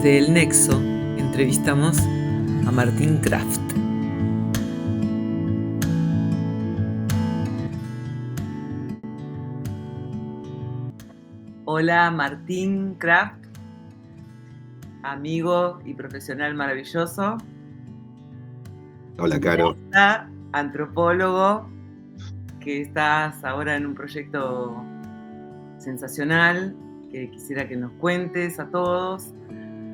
Desde El Nexo entrevistamos a Martín Kraft. Hola Martín Kraft, amigo y profesional maravilloso. Hola, Caro. Antropólogo, que estás ahora en un proyecto sensacional, que quisiera que nos cuentes a todos.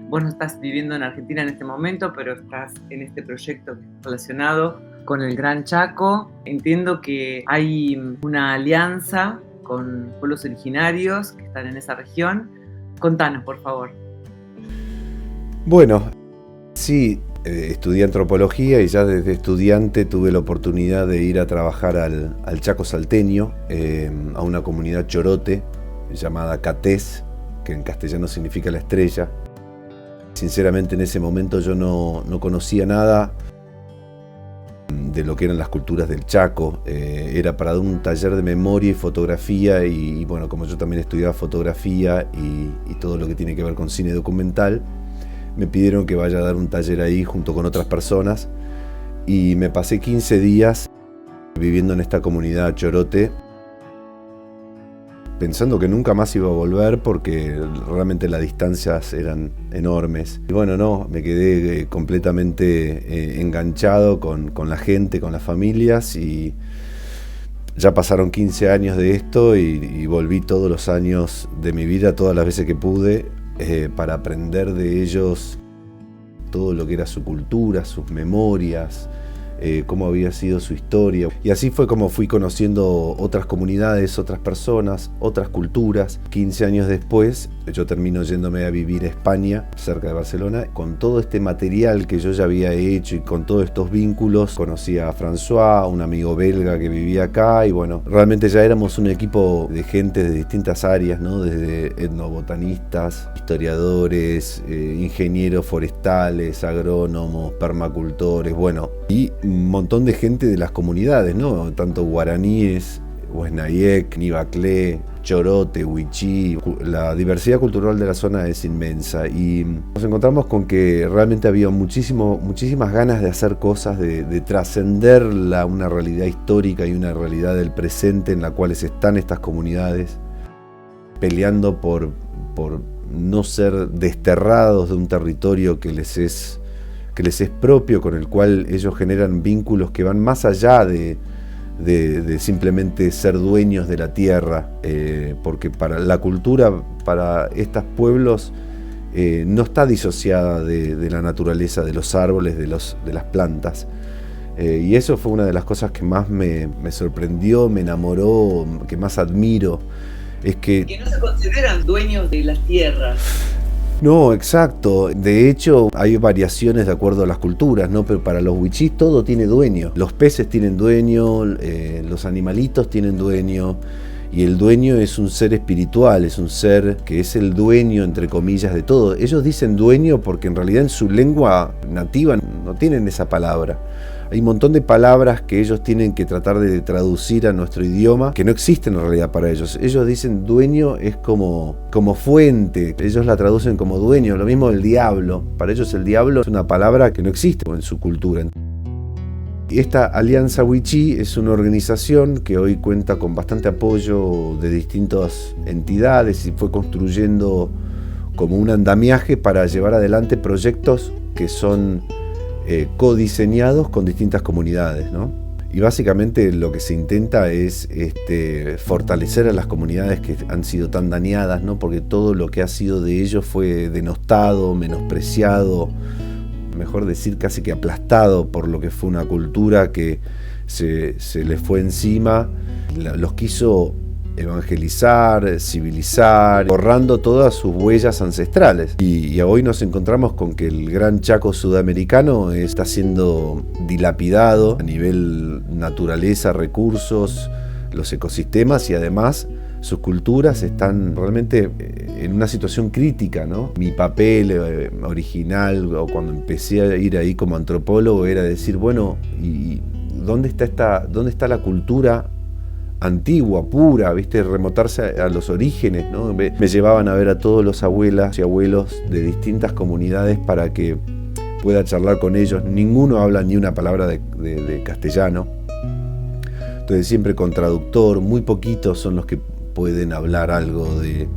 Vos no estás viviendo en Argentina en este momento, pero estás en este proyecto relacionado con el Gran Chaco. Entiendo que hay una alianza con pueblos originarios que están en esa región. Contanos, por favor. Bueno, sí, estudié antropología y ya desde estudiante tuve la oportunidad de ir a trabajar al Chaco salteño, a una comunidad chorote llamada Catés, que en castellano significa la estrella. Sinceramente en ese momento yo no conocía nada de lo que eran las culturas del Chaco. Era para dar un taller de memoria y fotografía y bueno, como yo también estudiaba fotografía y todo lo que tiene que ver con cine documental, me pidieron que vaya a dar un taller ahí junto con otras personas y me pasé 15 días viviendo en esta comunidad chorote, pensando que nunca más iba a volver porque realmente las distancias eran enormes. Y bueno, no, me quedé completamente enganchado con la gente, con las familias, y ya pasaron 15 años de esto y volví todos los años de mi vida, todas las veces que pude, para aprender de ellos todo lo que era su cultura, sus memorias, cómo había sido su historia. Y así fue como fui conociendo otras comunidades, otras personas, otras culturas. 15 años después, yo termino yéndome a vivir a España, cerca de Barcelona. Con todo este material que yo ya había hecho y con todos estos vínculos, conocí a François, un amigo belga que vivía acá, y bueno, realmente ya éramos un equipo de gente de distintas áreas, ¿no? Desde etnobotanistas, historiadores, ingenieros forestales, agrónomos, permacultores, bueno, y un montón de gente de las comunidades, ¿no? Tanto guaraníes, Huesnayek, Nibaclé, Chorote, Huichí. La diversidad cultural de la zona es inmensa y nos encontramos con que realmente había muchísimas ganas de hacer cosas, de trascender una realidad histórica y una realidad del presente en la cual están estas comunidades peleando por no ser desterrados de un territorio que les es propio, con el cual ellos generan vínculos que van más allá de simplemente ser dueños de la tierra, porque para la cultura, para estos pueblos, no está disociada de la naturaleza, de los árboles, de las plantas. Y eso fue una de las cosas que más me sorprendió, me enamoró, que más admiro. Es que no se consideran dueños de las tierras. No, exacto. De hecho, hay variaciones de acuerdo a las culturas, ¿no? Pero para los huichís todo tiene dueño. Los peces tienen dueño, los animalitos tienen dueño, y el dueño es un ser espiritual, es un ser que es el dueño, entre comillas, de todo. Ellos dicen dueño porque en realidad en su lengua nativa no tienen esa palabra. Hay un montón de palabras que ellos tienen que tratar de traducir a nuestro idioma que no existen en realidad para ellos. Ellos dicen dueño es como fuente, ellos la traducen como dueño. Lo mismo el diablo, para ellos el diablo es una palabra que no existe en su cultura. Y esta Alianza Huichí es una organización que hoy cuenta con bastante apoyo de distintas entidades y fue construyendo como un andamiaje para llevar adelante proyectos que son codiseñados con distintas comunidades, ¿no? Y básicamente lo que se intenta es fortalecer a las comunidades que han sido tan dañadas, ¿no? Porque todo lo que ha sido de ellos fue denostado, menospreciado, mejor decir casi que aplastado por lo que fue una cultura que se les fue encima, los quiso evangelizar, civilizar, borrando todas sus huellas ancestrales. Y hoy nos encontramos con que el Gran Chaco sudamericano está siendo dilapidado a nivel naturaleza, recursos, los ecosistemas, y además sus culturas están realmente en una situación crítica, ¿no? Mi papel original, o cuando empecé a ir ahí como antropólogo, era decir, bueno, ¿y dónde está la cultura antigua, pura, ¿viste? Remontarse a los orígenes, ¿no? Me llevaban a ver a todos los abuelas y abuelos de distintas comunidades para que pueda charlar con ellos. Ninguno habla ni una palabra de castellano. Entonces siempre con traductor, muy poquitos son los que pueden hablar algo de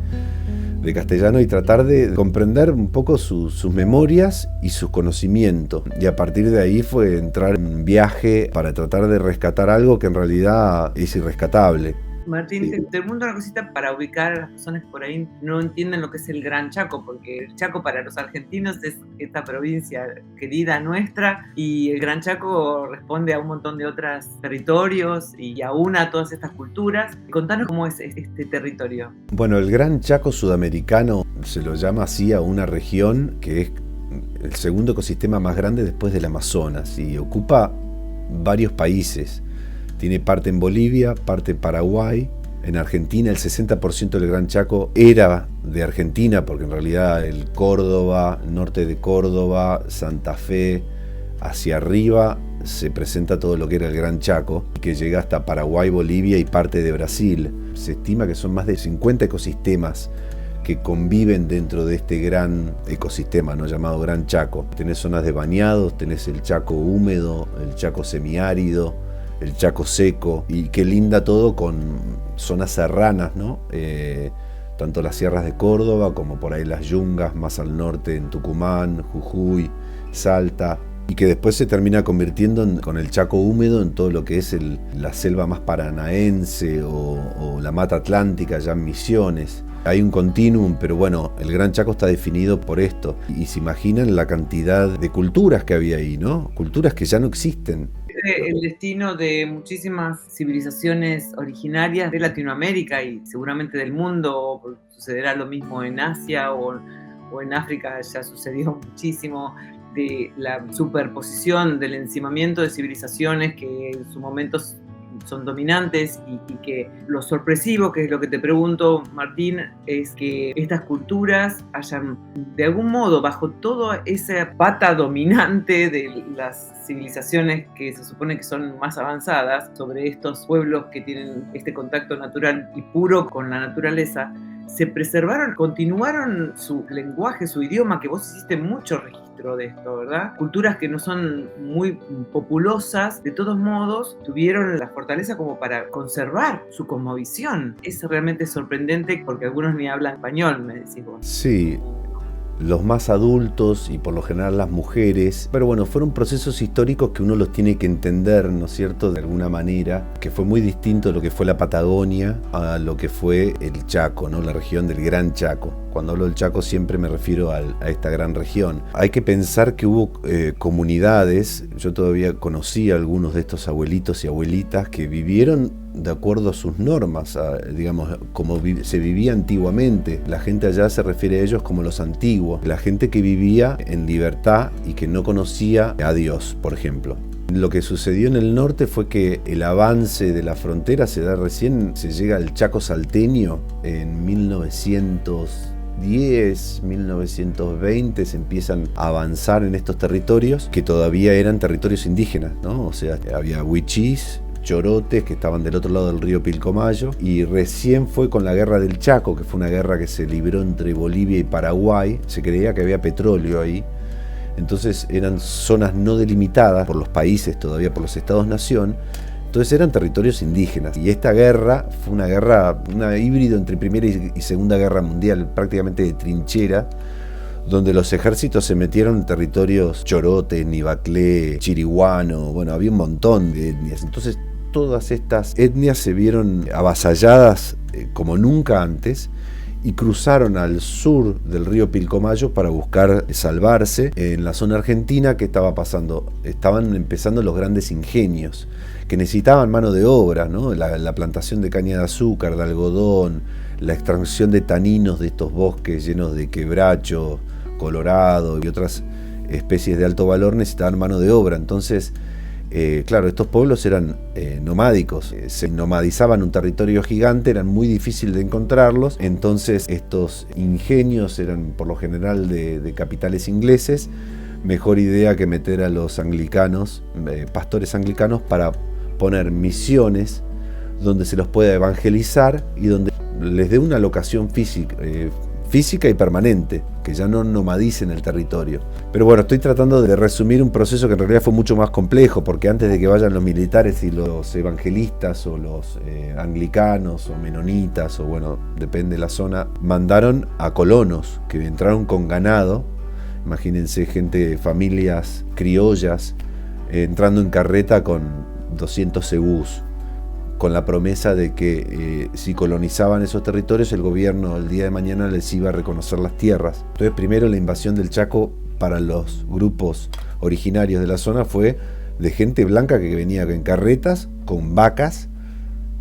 castellano y tratar de comprender un poco sus memorias y sus conocimientos. Y a partir de ahí fue entrar en un viaje para tratar de rescatar algo que en realidad es irrescatable. Martín, Sí. te pregunto una cosita para ubicar a las personas que por ahí no entienden lo que es el Gran Chaco, porque el Chaco para los argentinos es esta provincia querida nuestra y el Gran Chaco responde a un montón de otros territorios y aún a todas estas culturas. Contanos cómo es este territorio. Bueno, el Gran Chaco sudamericano se lo llama así a una región que es el segundo ecosistema más grande después del Amazonas y ocupa varios países. Tiene parte en Bolivia, parte en Paraguay. En Argentina el 60% del Gran Chaco era de Argentina, porque en realidad el Córdoba, norte de Córdoba, Santa Fe, hacia arriba se presenta todo lo que era el Gran Chaco, que llega hasta Paraguay, Bolivia y parte de Brasil. Se estima que son más de 50 ecosistemas que conviven dentro de este gran ecosistema, ¿no? Llamado Gran Chaco. Tenés zonas de bañados, tenés el Chaco húmedo, el Chaco semiárido, el Chaco seco, y qué linda todo con zonas serranas, ¿no? Tanto las sierras de Córdoba como por ahí las yungas más al norte en Tucumán, Jujuy, Salta, y que después se termina convirtiendo con el Chaco húmedo en todo lo que es la selva más paranaense o la mata atlántica ya en Misiones. Hay un continuum, pero bueno, el Gran Chaco está definido por esto. Y se imaginan la cantidad de culturas que había ahí, ¿no? Culturas que ya no existen. El destino de muchísimas civilizaciones originarias de Latinoamérica y seguramente del mundo. Sucederá lo mismo en Asia o en África, ya sucedió muchísimo, de la superposición, del encimamiento de civilizaciones que en su momento son dominantes y que lo sorpresivo, que es lo que te pregunto, Martín, es que estas culturas hayan de algún modo, bajo toda esa pata dominante de las civilizaciones que se supone que son más avanzadas, sobre estos pueblos que tienen este contacto natural y puro con la naturaleza, se preservaron, continuaron su lenguaje, su idioma, que vos hiciste mucho registro de esto, ¿verdad? Culturas que no son muy populosas, de todos modos, tuvieron la fortaleza como para conservar su cosmovisión. Es realmente sorprendente porque algunos ni hablan español, me decís vos. Sí, los más adultos y por lo general las mujeres, pero bueno, fueron procesos históricos que uno los tiene que entender, ¿no es cierto?, de alguna manera, que fue muy distinto a lo que fue la Patagonia a lo que fue el Chaco, ¿no?, la región del Gran Chaco. Cuando hablo del Chaco siempre me refiero a esta gran región. Hay que pensar que hubo comunidades, yo todavía conocí a algunos de estos abuelitos y abuelitas que vivieron de acuerdo a sus normas, digamos, como se vivía antiguamente. La gente allá se refiere a ellos como los antiguos, la gente que vivía en libertad y que no conocía a Dios, por ejemplo. Lo que sucedió en el norte fue que el avance de la frontera se da recién, se llega al Chaco salteño en 1910, 1920, se empiezan a avanzar en estos territorios que todavía eran territorios indígenas, ¿no? O sea, había huichís, chorotes que estaban del otro lado del río Pilcomayo, y recién fue con la guerra del Chaco, que fue una guerra que se libró entre Bolivia y Paraguay. Se creía que había petróleo ahí, entonces eran zonas no delimitadas por los países, todavía por los estados-nación, entonces eran territorios indígenas. Y esta guerra fue una guerra, un híbrido entre Primera y Segunda Guerra Mundial, prácticamente de trinchera, donde los ejércitos se metieron en territorios chorotes, nivaclé, chiriguano, bueno, había un montón de etnias. Entonces todas estas etnias se vieron avasalladas como nunca antes y cruzaron al sur del río Pilcomayo para buscar salvarse. En la zona argentina, ¿qué estaba pasando? Estaban empezando los grandes ingenios que necesitaban mano de obra, ¿no? La plantación de caña de azúcar, de algodón, la extracción de taninos de estos bosques llenos de quebracho, colorado y otras especies de alto valor necesitaban mano de obra. Entonces, claro, estos pueblos eran nomádicos, se nomadizaban un territorio gigante, eran muy difícil de encontrarlos. Entonces estos ingenios eran por lo general de capitales ingleses. Mejor idea que meter a los anglicanos, pastores anglicanos, para poner misiones donde se los pueda evangelizar y donde les dé una locación física y permanente, que ya no nomadicen el territorio. Pero bueno, estoy tratando de resumir un proceso que en realidad fue mucho más complejo, porque antes de que vayan los militares y los evangelistas o los anglicanos o menonitas, o bueno, depende de la zona, mandaron a colonos que entraron con ganado. Imagínense familias criollas entrando en carreta con 200 ebús, con la promesa de que si colonizaban esos territorios, el gobierno el día de mañana les iba a reconocer las tierras. Entonces, primero la invasión del Chaco para los grupos originarios de la zona fue de gente blanca que venía en carretas, con vacas,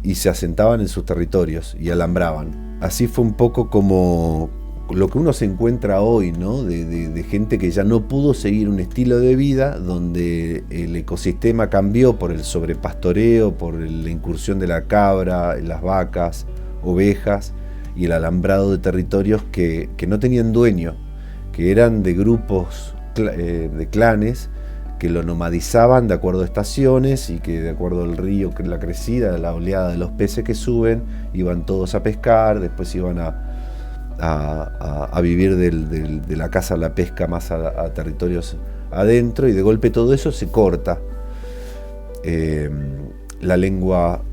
y se asentaban en sus territorios y alambraban. Así fue un poco como lo que uno se encuentra hoy, ¿no? De gente que ya no pudo seguir un estilo de vida donde el ecosistema cambió por el sobrepastoreo, por la incursión de la cabra, las vacas, ovejas y el alambrado de territorios que no tenían dueño, que eran de grupos, de clanes que lo nomadizaban de acuerdo a estaciones y que de acuerdo al río, la crecida, la oleada de los peces que suben, iban todos a pescar, después iban a vivir de la caza a la pesca más a territorios adentro, y de golpe todo eso se corta. La lengua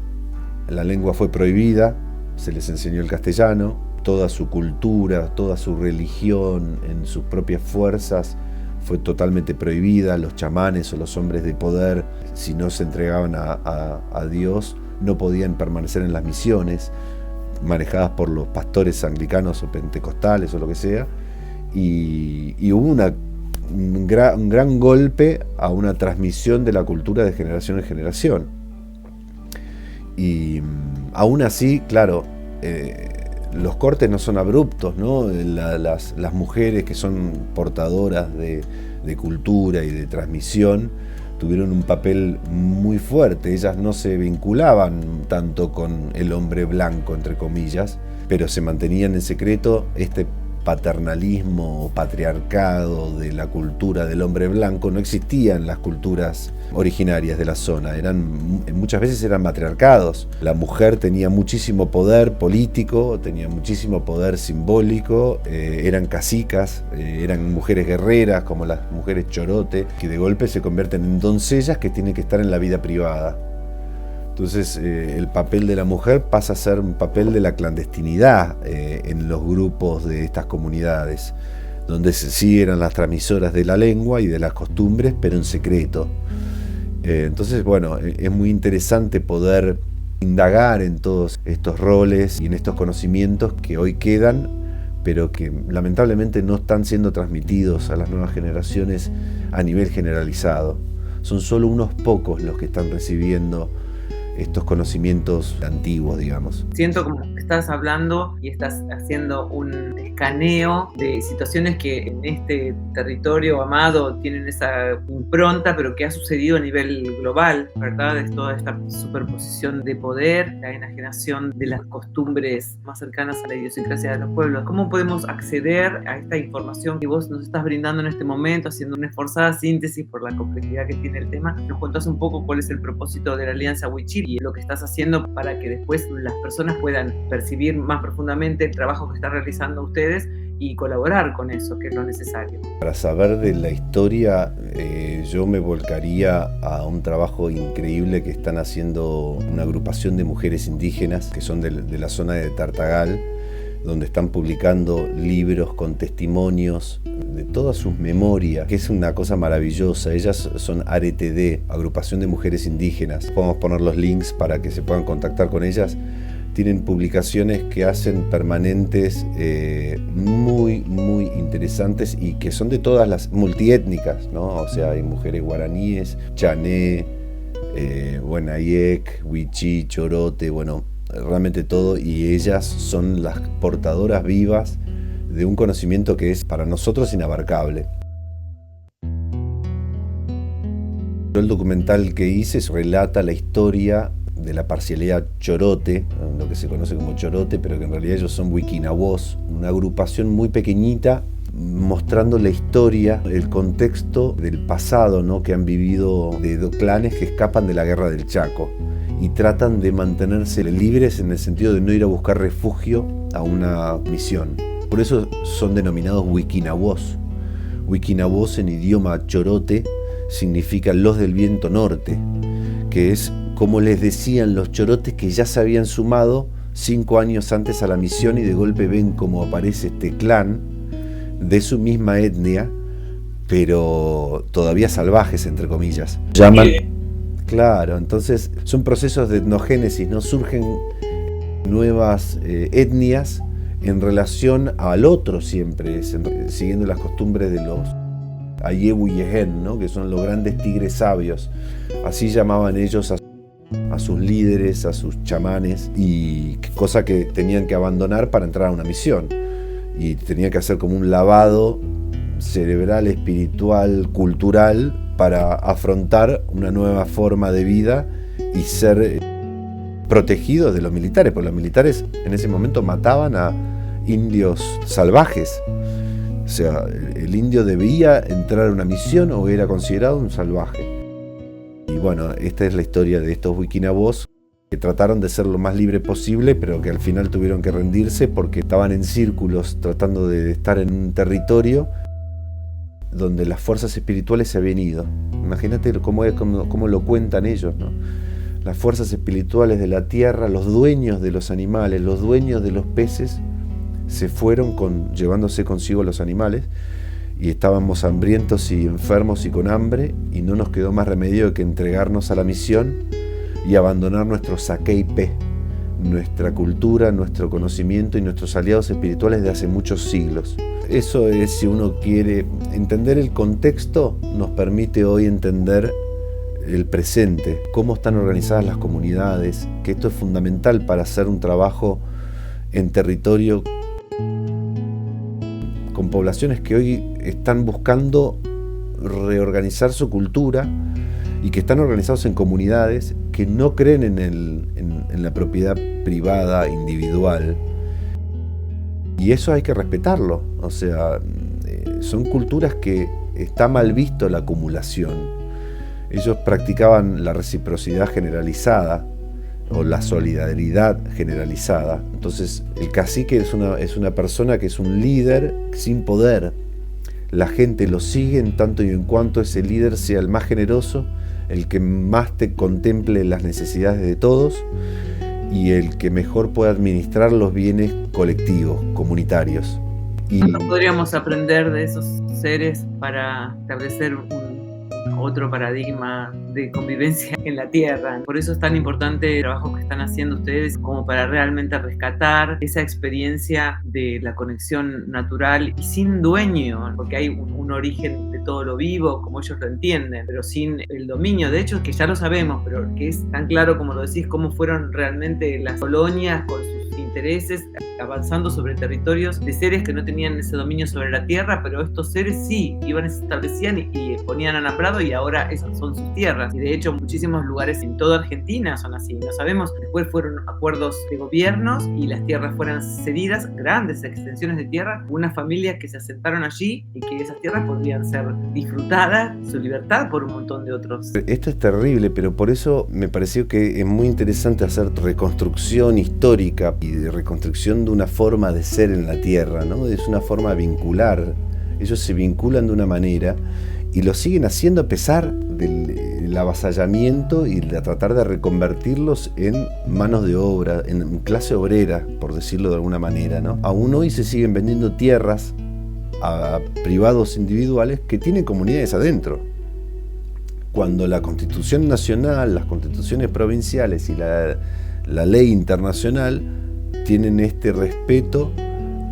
fue prohibida, se les enseñó el castellano, toda su cultura, toda su religión en sus propias fuerzas fue totalmente prohibida. Los chamanes o los hombres de poder, si no se entregaban a Dios, no podían permanecer en las misiones manejadas por los pastores anglicanos o pentecostales o lo que sea, y hubo un gran golpe a una transmisión de la cultura de generación en generación. Y aún así, claro, los cortes no son abruptos, ¿no? Las mujeres que son portadoras de cultura y de transmisión tuvieron un papel muy fuerte. Ellas no se vinculaban tanto con el hombre blanco, entre comillas, pero se mantenían en secreto. Este paternalismo o patriarcado de la cultura del hombre blanco no existía en las culturas originarias de la zona. Muchas veces eran matriarcados. La mujer tenía muchísimo poder político, tenía muchísimo poder simbólico, eran cacicas, eran mujeres guerreras como las mujeres chorote, que de golpe se convierten en doncellas que tienen que estar en la vida privada. Entonces el papel de la mujer pasa a ser un papel de la clandestinidad en los grupos de estas comunidades, donde sí eran las transmisoras de la lengua y de las costumbres, pero en secreto. Entonces, bueno, es muy interesante poder indagar en todos estos roles y en estos conocimientos que hoy quedan, pero que lamentablemente no están siendo transmitidos a las nuevas generaciones a nivel generalizado. Son solo unos pocos los que están recibiendo estos conocimientos antiguos, digamos. Siento como que estás hablando y estás haciendo un escaneo de situaciones que en este territorio amado tienen esa impronta, pero que ha sucedido a nivel global, ¿verdad? Es toda esta superposición de poder, la enajenación de las costumbres más cercanas a la idiosincrasia de los pueblos. ¿Cómo podemos acceder a esta información que vos nos estás brindando en este momento, haciendo una esforzada síntesis por la complejidad que tiene el tema? Nos contás un poco cuál es el propósito de la Alianza Huichil y lo que estás haciendo para que después las personas puedan percibir más profundamente el trabajo que están realizando ustedes y colaborar con eso, que es lo necesario. Para saber de la historia, yo me volcaría a un trabajo increíble que están haciendo una agrupación de mujeres indígenas que son de la zona de Tartagal, donde están publicando libros con testimonios de todas sus memorias, que es una cosa maravillosa. Ellas son ARETD, Agrupación de Mujeres Indígenas. Podemos poner los links para que se puedan contactar con ellas. Tienen publicaciones que hacen permanentes muy, muy interesantes y que son de todas las multiétnicas, ¿no? O sea, hay mujeres guaraníes, chané, Huenayek, Huichí, Chorote, bueno, realmente todo, y ellas son las portadoras vivas de un conocimiento que es para nosotros inabarcable. El documental que hice relata la historia de la parcialidad chorote, lo que se conoce como chorote, pero que en realidad ellos son wikinawós, una agrupación muy pequeñita mostrando la historia, el contexto del pasado, ¿no?, que han vivido de clanes que escapan de la guerra del Chaco y tratan de mantenerse libres en el sentido de no ir a buscar refugio a una misión. Por eso son denominados Wikinawós. Wikinawós en idioma chorote significa los del viento norte, que es como les decían los chorotes que ya se habían sumado 5 años antes a la misión y de golpe ven cómo aparece este clan de su misma etnia, pero todavía salvajes, entre comillas. Llaman... Claro, entonces son procesos de etnogénesis, ¿no? Surgen nuevas etnias en relación al otro siempre, siguiendo las costumbres de los Ayewu y Ehen, ¿no? Que son los grandes tigres sabios. Así llamaban ellos a sus líderes, a sus chamanes, y cosa que tenían que abandonar para entrar a una misión. Y tenían que hacer como un lavado cerebral, espiritual, cultural, para afrontar una nueva forma de vida y ser protegidos de los militares, porque los militares en ese momento mataban a indios salvajes. O sea, el indio debía entrar a una misión o era considerado un salvaje. Y bueno, esta es la historia de estos Wikinawós que trataron de ser lo más libre posible, pero que al final tuvieron que rendirse porque estaban en círculos tratando de estar en un territorio donde las fuerzas espirituales se habían ido. Imagínate cómo lo cuentan ellos, ¿no? Las fuerzas espirituales de la tierra, los dueños de los animales, los dueños de los peces, se fueron llevándose consigo los animales, y estábamos hambrientos y enfermos y con hambre, y no nos quedó más remedio que entregarnos a la misión y abandonar nuestro Sakeipe, nuestra cultura, nuestro conocimiento y nuestros aliados espirituales de hace muchos siglos. Eso es, si uno quiere entender el contexto, nos permite hoy entender el presente, cómo están organizadas las comunidades, que esto es fundamental para hacer un trabajo en territorio con poblaciones que hoy están buscando reorganizar su cultura y que están organizados en comunidades que no creen en la propiedad privada, individual. Y eso hay que respetarlo. O sea, son culturas que está mal visto la acumulación. Ellos practicaban la reciprocidad generalizada o la solidaridad generalizada. Entonces, el cacique es una persona que es un líder sin poder. La gente lo sigue en tanto y en cuanto ese líder sea el más generoso, el que más te contemple las necesidades de todos y el que mejor pueda administrar los bienes colectivos, comunitarios. ¿Cuánto podríamos aprender de esos seres para establecer otro paradigma de convivencia en la Tierra? Por eso es tan importante el trabajo que están haciendo ustedes, como para realmente rescatar esa experiencia de la conexión natural y sin dueño, porque hay un origen de todo lo vivo, como ellos lo entienden, pero sin el dominio. De hecho, que ya lo sabemos, pero que es tan claro como lo decís, cómo fueron realmente las colonias con sus intereses avanzando sobre territorios de seres que no tenían ese dominio sobre la tierra, pero estos seres sí iban, se establecían y ponían alambrado, y ahora esas son sus tierras. Y de hecho muchísimos lugares en toda Argentina son así, no sabemos. Después fueron acuerdos de gobiernos y las tierras fueron cedidas, grandes extensiones de tierra, unas familias que se asentaron allí y que esas tierras podrían ser disfrutadas, su libertad, por un montón de otros. Esto es terrible, pero por eso me pareció que es muy interesante hacer reconstrucción histórica y de reconstrucción de una forma de ser en la tierra, ¿no? Es una forma vincular. Ellos se vinculan de una manera y lo siguen haciendo a pesar del avasallamiento y de tratar de reconvertirlos en manos de obra, en clase obrera, por decirlo de alguna manera, ¿no? Aún hoy se siguen vendiendo tierras a privados individuales que tienen comunidades adentro. Cuando la Constitución Nacional, las constituciones provinciales y la ley internacional tienen este respeto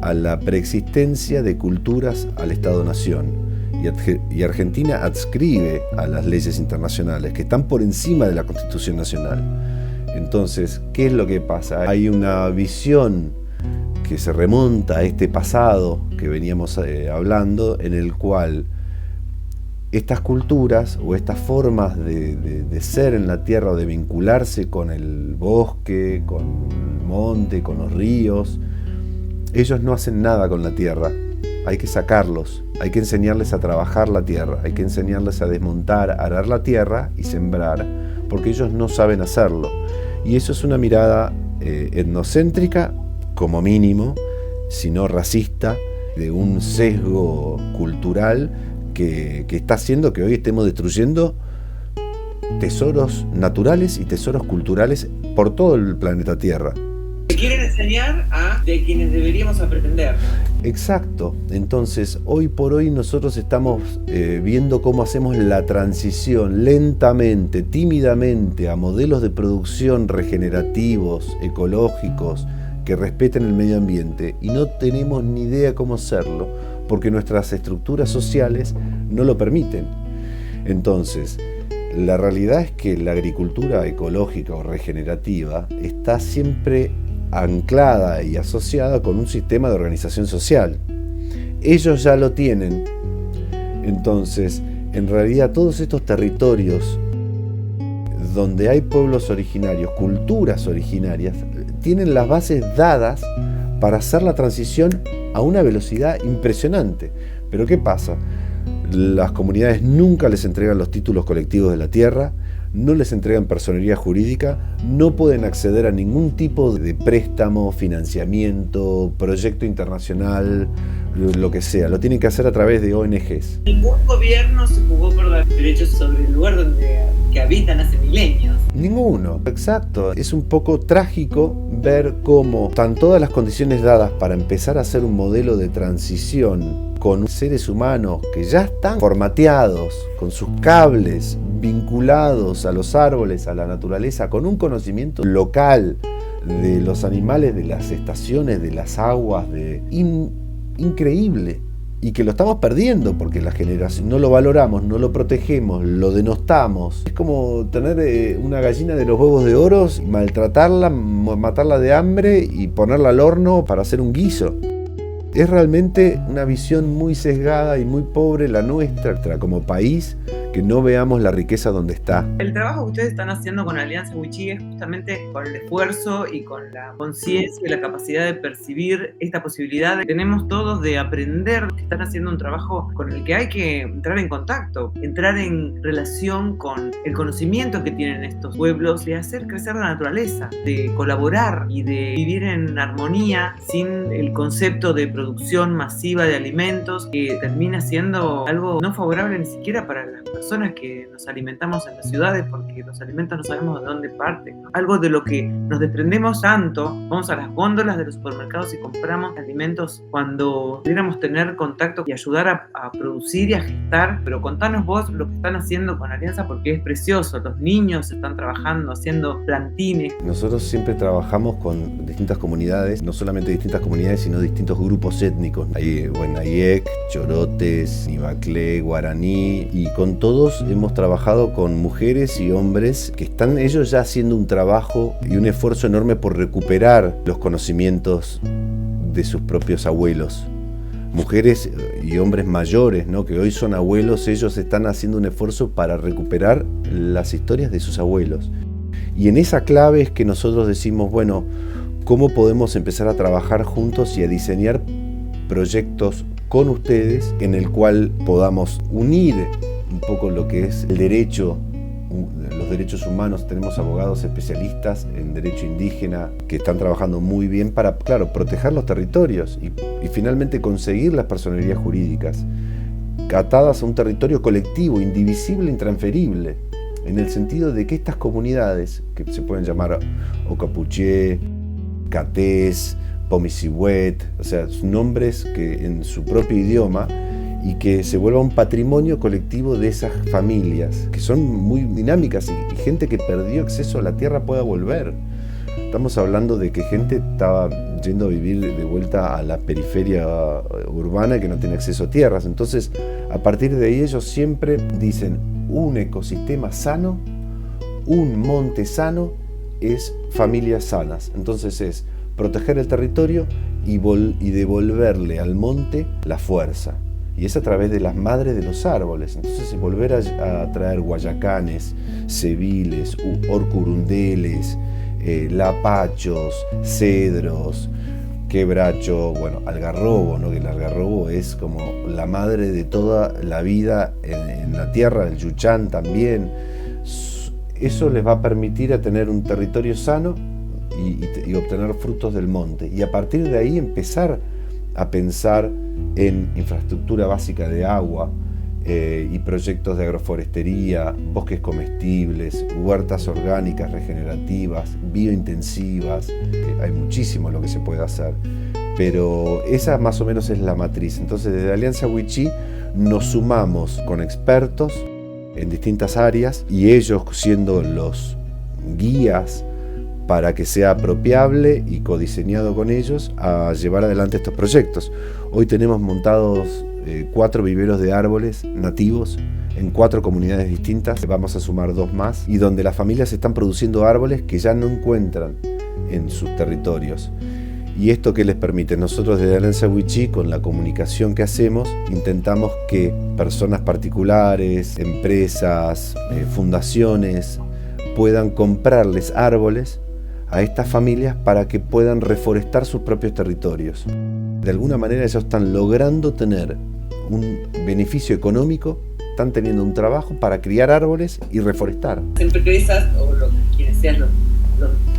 a la preexistencia de culturas al Estado-Nación. Y Argentina adscribe a las leyes internacionales que están por encima de la Constitución Nacional. Entonces, ¿qué es lo que pasa? Hay una visión que se remonta a este pasado que veníamos hablando, en el cual estas culturas o estas formas de ser en la tierra o de vincularse con el bosque, con el monte, con los ríos, ellos no hacen nada con la tierra. Hay que sacarlos, hay que enseñarles a trabajar la tierra, hay que enseñarles a desmontar, arar la tierra y sembrar, porque ellos no saben hacerlo. Y eso es una mirada etnocéntrica, como mínimo, si no racista, de un sesgo cultural que está haciendo que hoy estemos destruyendo tesoros naturales y tesoros culturales por todo el planeta Tierra. Quieren enseñar de quienes deberíamos aprender. Exacto. Entonces, hoy por hoy nosotros estamos viendo cómo hacemos la transición lentamente, tímidamente, a modelos de producción regenerativos, ecológicos, que respeten el medio ambiente, y no tenemos ni idea cómo hacerlo, porque nuestras estructuras sociales no lo permiten. Entonces, la realidad es que la agricultura ecológica o regenerativa está siempre anclada y asociada con un sistema de organización social. Ellos ya lo tienen. Entonces, en realidad todos estos territorios donde hay pueblos originarios, culturas originarias, tienen las bases dadas para hacer la transición a una velocidad impresionante. Pero ¿qué pasa? Las comunidades nunca les entregan los títulos colectivos de la tierra, no les entregan personería jurídica, no pueden acceder a ningún tipo de préstamo, financiamiento, proyecto internacional, lo que sea. Lo tienen que hacer a través de ONGs. Ningún gobierno se jugó por dar derechos sobre el lugar que habitan hace milenios. Ninguno, exacto. Es un poco trágico ver cómo están todas las condiciones dadas para empezar a hacer un modelo de transición con seres humanos que ya están formateados, con sus cables vinculados a los árboles, a la naturaleza, con un conocimiento local de los animales, de las estaciones, de las aguas, increíble. Y que lo estamos perdiendo porque la generación no lo valoramos, no lo protegemos, lo denostamos. Es como tener una gallina de los huevos de oro, maltratarla, matarla de hambre y ponerla al horno para hacer un guiso. Es realmente una visión muy sesgada y muy pobre la nuestra como país, que no veamos la riqueza donde está. El trabajo que ustedes están haciendo con Alianza Wichí es justamente con el esfuerzo y con la conciencia y la capacidad de percibir esta posibilidad. Tenemos todos de aprender que están haciendo un trabajo con el que hay que entrar en contacto, entrar en relación con el conocimiento que tienen estos pueblos, de hacer crecer la naturaleza, de colaborar y de vivir en armonía sin el concepto de producción masiva de alimentos que termina siendo algo no favorable ni siquiera para las personas que nos alimentamos en las ciudades, porque los alimentos no sabemos de dónde parten, ¿no? Algo de lo que nos desprendemos tanto, vamos a las góndolas de los supermercados y compramos alimentos cuando pudiéramos tener contacto y ayudar a producir y a gestar. Pero contanos vos lo que están haciendo con Alianza, porque es precioso. Los niños están trabajando, haciendo plantines. Nosotros siempre trabajamos con distintas comunidades, no solamente distintas comunidades, sino distintos grupos étnicos. Hay Huenayek, Chorotes, Nibaclé, Guaraní, y con todos hemos trabajado con mujeres y hombres que están ellos ya haciendo un trabajo y un esfuerzo enorme por recuperar los conocimientos de sus propios abuelos. Mujeres y hombres mayores, ¿no?, que hoy son abuelos, ellos están haciendo un esfuerzo para recuperar las historias de sus abuelos. Y en esa clave es que nosotros decimos, bueno, ¿cómo podemos empezar a trabajar juntos y a diseñar proyectos con ustedes en el cual podamos unir un poco lo que es el derecho, los derechos humanos? Tenemos abogados especialistas en derecho indígena que están trabajando muy bien para, claro, proteger los territorios y finalmente conseguir las personerías jurídicas atadas a un territorio colectivo, indivisible, intransferible, en el sentido de que estas comunidades, que se pueden llamar Ocapuché, Catés, Pomisihuet, o sea, nombres que en su propio idioma, y que se vuelva un patrimonio colectivo de esas familias, que son muy dinámicas y gente que perdió acceso a la tierra pueda volver. Estamos hablando de que gente estaba yendo a vivir de vuelta a la periferia urbana que no tiene acceso a tierras. Entonces, a partir de ahí ellos siempre dicen, un ecosistema sano, un monte sano, es familias sanas. Entonces es proteger el territorio y devolverle al monte la fuerza. Y es a través de las madres de los árboles. Entonces volver a traer guayacanes, cebiles, orcurundeles, lapachos, cedros, quebracho, bueno, algarrobo, ¿no? Que el algarrobo es como la madre de toda la vida en la tierra, el yuchán también. eso les va a permitir a tener un territorio sano y obtener frutos del monte. Y a partir de ahí empezar a pensar en infraestructura básica de agua y proyectos de agroforestería, bosques comestibles, huertas orgánicas regenerativas, biointensivas. Hay muchísimo lo que se puede hacer, pero esa más o menos es la matriz. Entonces, desde Alianza Wichí nos sumamos con expertos en distintas áreas y ellos siendo los guías para que sea apropiable y codiseñado con ellos a llevar adelante estos proyectos. Hoy tenemos montados 4 viveros de árboles nativos en 4 comunidades distintas. Vamos a sumar 2 más, y donde las familias están produciendo árboles que ya no encuentran en sus territorios. ¿Y esto qué les permite? Nosotros desde Alianza Wichí, con la comunicación que hacemos, intentamos que personas particulares, empresas, fundaciones, puedan comprarles árboles a estas familias para que puedan reforestar sus propios territorios. De alguna manera ellos están logrando tener un beneficio económico, están teniendo un trabajo para criar árboles y reforestar. Las empresas o quienes sean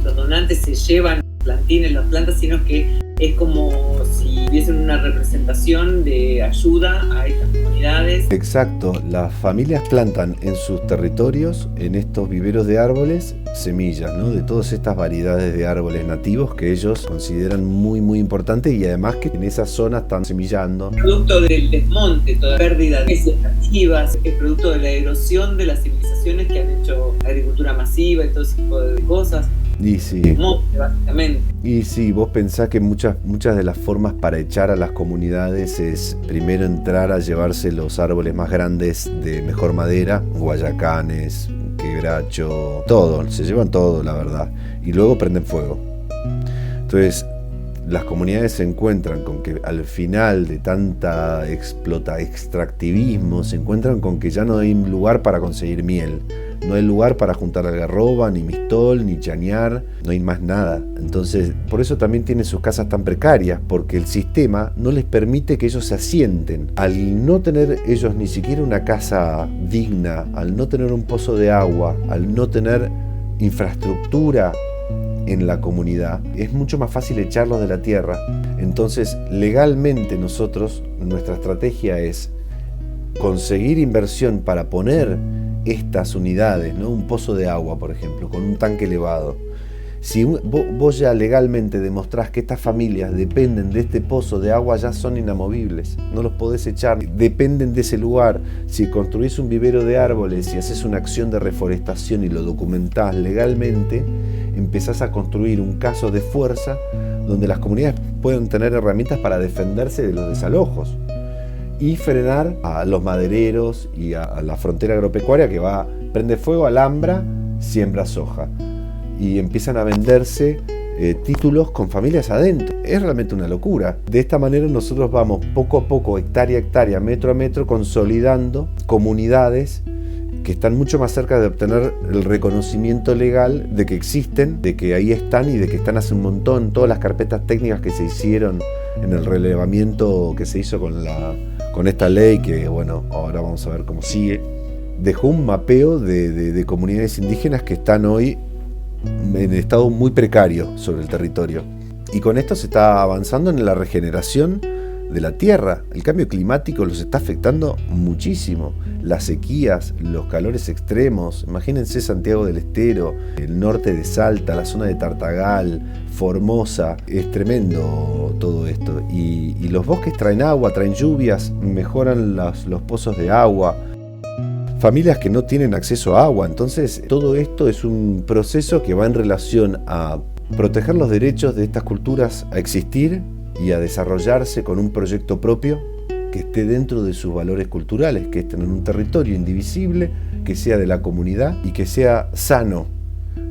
los donantes se llevan plantines, las plantas, sino que es como si hubiesen una representación de ayuda a estas comunidades. Exacto, las familias plantan en sus territorios, en estos viveros de árboles, semillas, ¿no? De todas estas variedades de árboles nativos que ellos consideran muy muy importantes, y además que en esa zona están semillando. Producto del desmonte, toda pérdida de especies nativas, es producto de la erosión de las civilizaciones que han hecho agricultura masiva y todo ese tipo de cosas. Y sí, Desmonte, básicamente. Y sí, vos pensás que muchas de las formas para echar a las comunidades es primero entrar a llevarse los árboles más grandes de mejor madera, guayacanes, quebracho, todo, se llevan todo, la verdad, y luego prenden fuego. Entonces, las comunidades se encuentran con que al final de tanta extractivismo, se encuentran con que ya no hay lugar para conseguir miel. No hay lugar para juntar algarroba, ni mistol, ni chañar, no hay más nada. Entonces, por eso también tienen sus casas tan precarias, porque el sistema no les permite que ellos se asienten. Al no tener ellos ni siquiera una casa digna, al no tener un pozo de agua, al no tener infraestructura en la comunidad, es mucho más fácil echarlos de la tierra. Entonces, legalmente nosotros, nuestra estrategia es conseguir inversión para poner estas unidades, ¿no? Un pozo de agua, por ejemplo, con un tanque elevado. Si vos ya legalmente demostrás que estas familias dependen de este pozo de agua, ya son inamovibles, no los podés echar, dependen de ese lugar. Si construís un vivero de árboles y haces una acción de reforestación y lo documentás legalmente, empezás a construir un caso de fuerza donde las comunidades pueden tener herramientas para defenderse de los desalojos y frenar a los madereros y a la frontera agropecuaria que prende fuego, alambra, siembra soja, y empiezan a venderse títulos con familias adentro. Es realmente una locura. De esta manera nosotros vamos poco a poco, hectárea a hectárea, metro a metro, consolidando comunidades que están mucho más cerca de obtener el reconocimiento legal de que existen, de que ahí están y de que están hace un montón. Todas las carpetas técnicas que se hicieron en el relevamiento que se hizo con esta ley, que bueno, ahora vamos a ver cómo sigue, dejó un mapeo de comunidades indígenas que están hoy en estado muy precario sobre el territorio. Y con esto se está avanzando en la regeneración de la tierra. El cambio climático los está afectando muchísimo. Las sequías, los calores extremos. Imagínense Santiago del Estero, el norte de Salta, la zona de Tartagal, Formosa. Es tremendo todo esto. Y los bosques traen agua, traen lluvias, mejoran los pozos de agua. Familias que no tienen acceso a agua. Entonces, todo esto es un proceso que va en relación a proteger los derechos de estas culturas a existir y a desarrollarse con un proyecto propio que esté dentro de sus valores culturales, que estén en un territorio indivisible, que sea de la comunidad y que sea sano,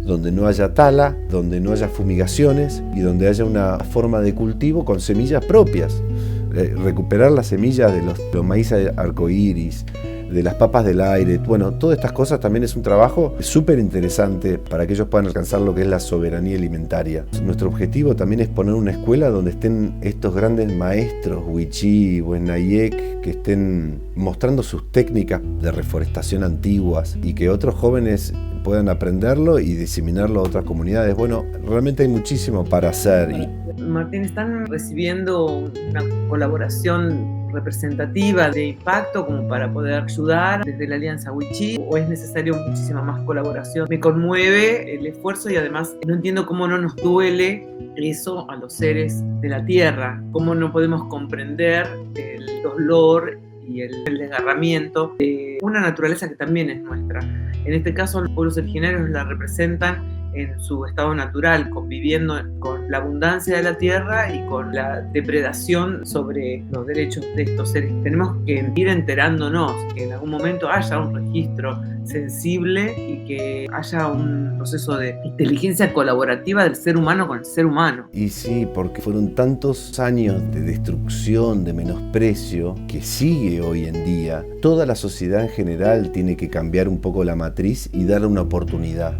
donde no haya tala, donde no haya fumigaciones y donde haya una forma de cultivo con semillas propias. Recuperar las semillas de los maíz arcoíris, de las papas del aire. Bueno, todas estas cosas también es un trabajo súper interesante para que ellos puedan alcanzar lo que es la soberanía alimentaria. Nuestro objetivo también es poner una escuela donde estén estos grandes maestros, Wichí, Buenayek, que estén mostrando sus técnicas de reforestación antiguas y que otros jóvenes puedan aprenderlo y diseminarlo a otras comunidades. Bueno, realmente hay muchísimo para hacer. Martín, ¿están recibiendo una colaboración representativa de impacto como para poder ayudar desde la Alianza Wichí, o es necesario muchísima más colaboración? Me conmueve el esfuerzo y además no entiendo cómo no nos duele eso a los seres de la tierra, cómo no podemos comprender el dolor y el desgarramiento de una naturaleza que también es nuestra. En este caso, los pueblos originarios la representan en su estado natural, conviviendo con la abundancia de la tierra y con la depredación sobre los derechos de estos seres. Tenemos que ir enterándonos, que en algún momento haya un registro sensible y que haya un proceso de inteligencia colaborativa del ser humano con el ser humano. Y sí, porque fueron tantos años de destrucción, de menosprecio, que sigue hoy en día. Toda la sociedad en general tiene que cambiar un poco la matriz y darle una oportunidad.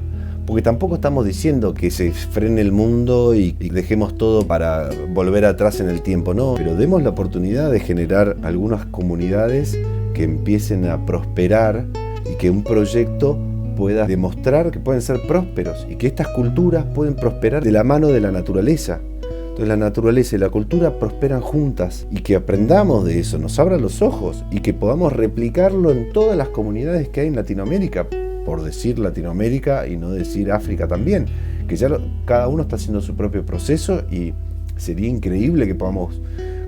Porque tampoco estamos diciendo que se frene el mundo y dejemos todo para volver atrás en el tiempo, no. Pero demos la oportunidad de generar algunas comunidades que empiecen a prosperar y que un proyecto pueda demostrar que pueden ser prósperos y que estas culturas pueden prosperar de la mano de la naturaleza. Entonces la naturaleza y la cultura prosperan juntas y que aprendamos de eso, nos abra los ojos y que podamos replicarlo en todas las comunidades que hay en Latinoamérica. Por decir Latinoamérica y no decir África también, que ya cada uno está haciendo su propio proceso y sería increíble que podamos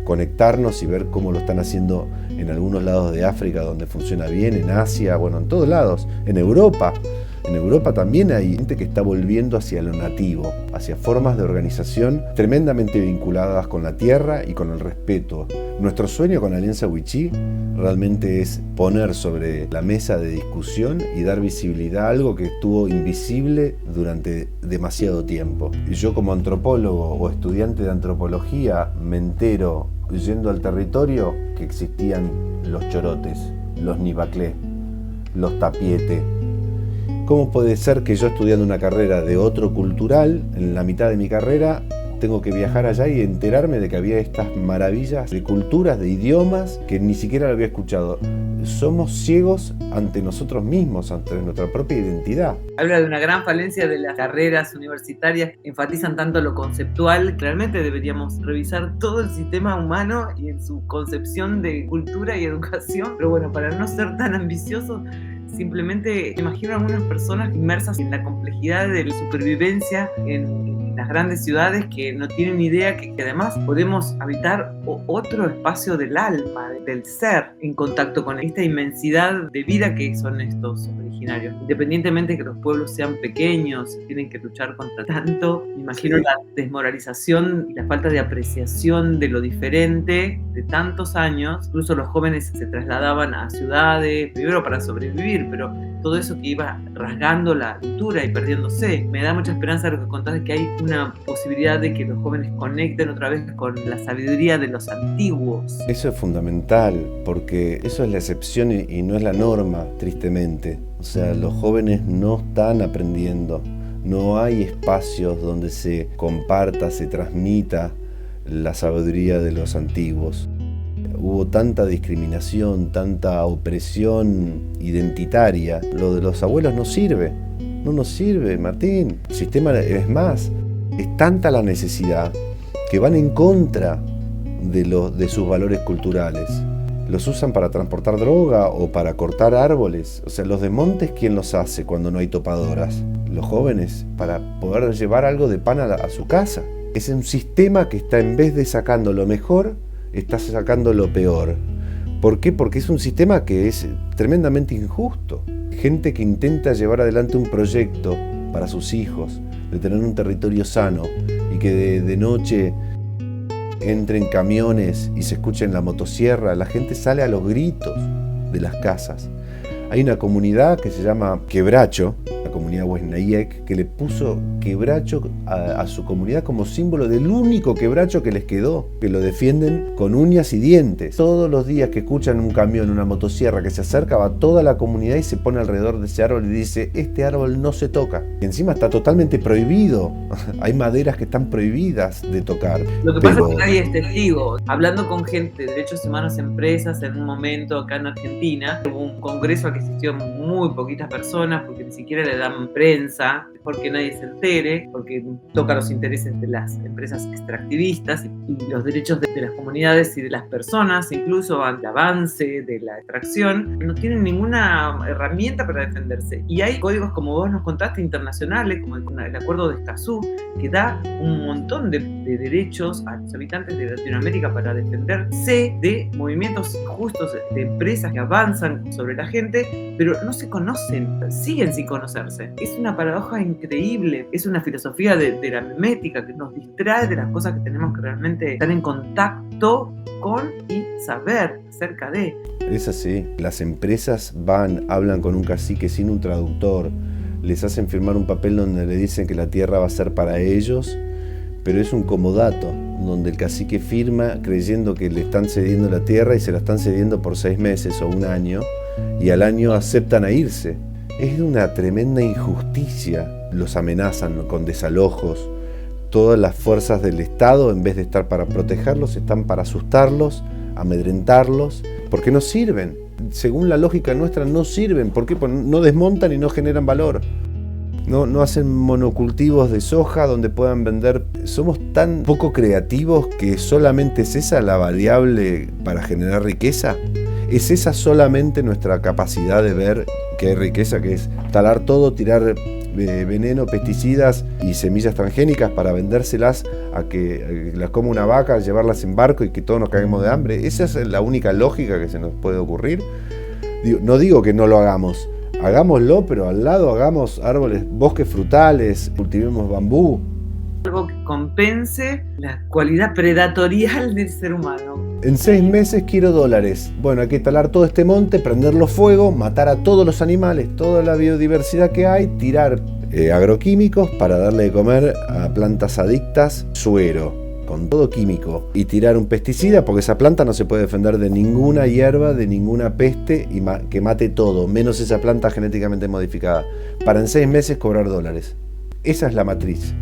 conectarnos y ver cómo lo están haciendo en algunos lados de África donde funciona bien, en Asia, bueno, en todos lados, en Europa. En Europa también hay gente que está volviendo hacia lo nativo, hacia formas de organización tremendamente vinculadas con la tierra y con el respeto. Nuestro sueño con Alianza Wichí realmente es poner sobre la mesa de discusión y dar visibilidad a algo que estuvo invisible durante demasiado tiempo. Yo como antropólogo o estudiante de antropología me entero yendo al territorio que existían los chorotes, los nibaclé, los tapiete. ¿Cómo puede ser que yo estudiando una carrera de otro cultural, en la mitad de mi carrera, tengo que viajar allá y enterarme de que había estas maravillas de culturas, de idiomas, que ni siquiera lo había escuchado? Somos ciegos ante nosotros mismos, ante nuestra propia identidad. Habla de una gran falencia de las carreras universitarias, enfatizan tanto lo conceptual. Realmente deberíamos revisar todo el sistema humano y en su concepción de cultura y educación, pero bueno, para no ser tan ambiciosos, simplemente imagino a algunas personas inmersas en la complejidad de la supervivencia en las grandes ciudades que no tienen idea que además podemos habitar otro espacio del alma, del ser, en contacto con esta inmensidad de vida que son estos originarios. Independientemente de que los pueblos sean pequeños y tienen que luchar contra tanto, me imagino la desmoralización y la falta de apreciación de lo diferente de tantos años. Incluso los jóvenes se trasladaban a ciudades, primero para sobrevivir, pero todo eso que iba rasgando la cultura y perdiéndose. Me da mucha esperanza lo que contás, de que hay una posibilidad de que los jóvenes conecten otra vez con la sabiduría de los antiguos. Eso es fundamental, porque eso es la excepción y no es la norma, tristemente. O sea, los jóvenes no están aprendiendo. No hay espacios donde se comparta, se transmita la sabiduría de los antiguos. Hubo tanta discriminación, tanta opresión identitaria. Lo de los abuelos no sirve. No nos sirve, Martín. El sistema es más. Es tanta la necesidad que van en contra de sus valores culturales. Los usan para transportar droga o para cortar árboles. O sea, los de montes, ¿quién los hace cuando no hay topadoras? Los jóvenes, para poder llevar algo de pan a su casa. Es un sistema que está, en vez de sacando lo mejor, está sacando lo peor. ¿Por qué? Porque es un sistema que es tremendamente injusto. Gente que intenta llevar adelante un proyecto para sus hijos, de tener un territorio sano, y que de noche entren camiones y se escuchen la motosierra, la gente sale a los gritos de las casas. Hay una comunidad que se llama Quebracho, la comunidad Huesnayek, que le puso quebracho a su comunidad como símbolo del único quebracho que les quedó, que lo defienden con uñas y dientes. Todos los días que escuchan un camión, una motosierra que se acerca, va toda la comunidad y se pone alrededor de ese árbol y dice: este árbol no se toca. Y encima está totalmente prohibido. Hay maderas que están prohibidas de tocar. Lo que pasa es que nadie es testigo. Hablando con gente de derechos humanos, empresas, en un momento acá en Argentina, hubo un congreso al que asistió muy poquitas personas porque ni siquiera le dan prensa, porque nadie se entere, porque toca los intereses de las empresas extractivistas y los derechos de las comunidades y de las personas, incluso ante el avance de la extracción, no tienen ninguna herramienta para defenderse. Y hay códigos, como vos nos contaste, internacionales, como el Acuerdo de Escazú, que da un montón de derechos a los habitantes de Latinoamérica para defenderse de movimientos injustos, de empresas que avanzan sobre la gente, pero no se conocen, siguen sin conocerse. Es una paradoja increíble, es una filosofía de la memética que nos distrae de las cosas que tenemos que realmente estar en contacto con y saber acerca de. Es así, las empresas hablan con un cacique sin un traductor, les hacen firmar un papel donde le dicen que la tierra va a ser para ellos, pero es un comodato, donde el cacique firma creyendo que le están cediendo la tierra y se la están cediendo por 6 meses o un año, y al año aceptan a irse. Es una tremenda injusticia. Los amenazan con desalojos. Todas las fuerzas del Estado, en vez de estar para protegerlos, están para asustarlos, amedrentarlos, porque no sirven. Según la lógica nuestra, no sirven. ¿Por qué? Porque no desmontan y no generan valor. No hacen monocultivos de soja donde puedan vender. Somos tan poco creativos que solamente es esa la variable para generar riqueza. ¿Es esa solamente nuestra capacidad de ver que hay riqueza, que es talar todo, tirar veneno, pesticidas y semillas transgénicas para vendérselas a que las coma una vaca, llevarlas en barco y que todos nos caguemos de hambre? ¿Esa es la única lógica que se nos puede ocurrir? No digo que no lo hagamos, hagámoslo, pero al lado hagamos árboles, bosques frutales, cultivemos bambú. Algo que compense la cualidad predatorial del ser humano. En 6 meses quiero $. Bueno, hay que talar todo este monte, prenderlo fuego, matar a todos los animales, toda la biodiversidad que hay, tirar agroquímicos para darle de comer a plantas adictas, suero, con todo químico, y tirar un pesticida porque esa planta no se puede defender de ninguna hierba, de ninguna peste y que mate todo, menos esa planta genéticamente modificada, para en 6 meses cobrar $. Esa es la matriz.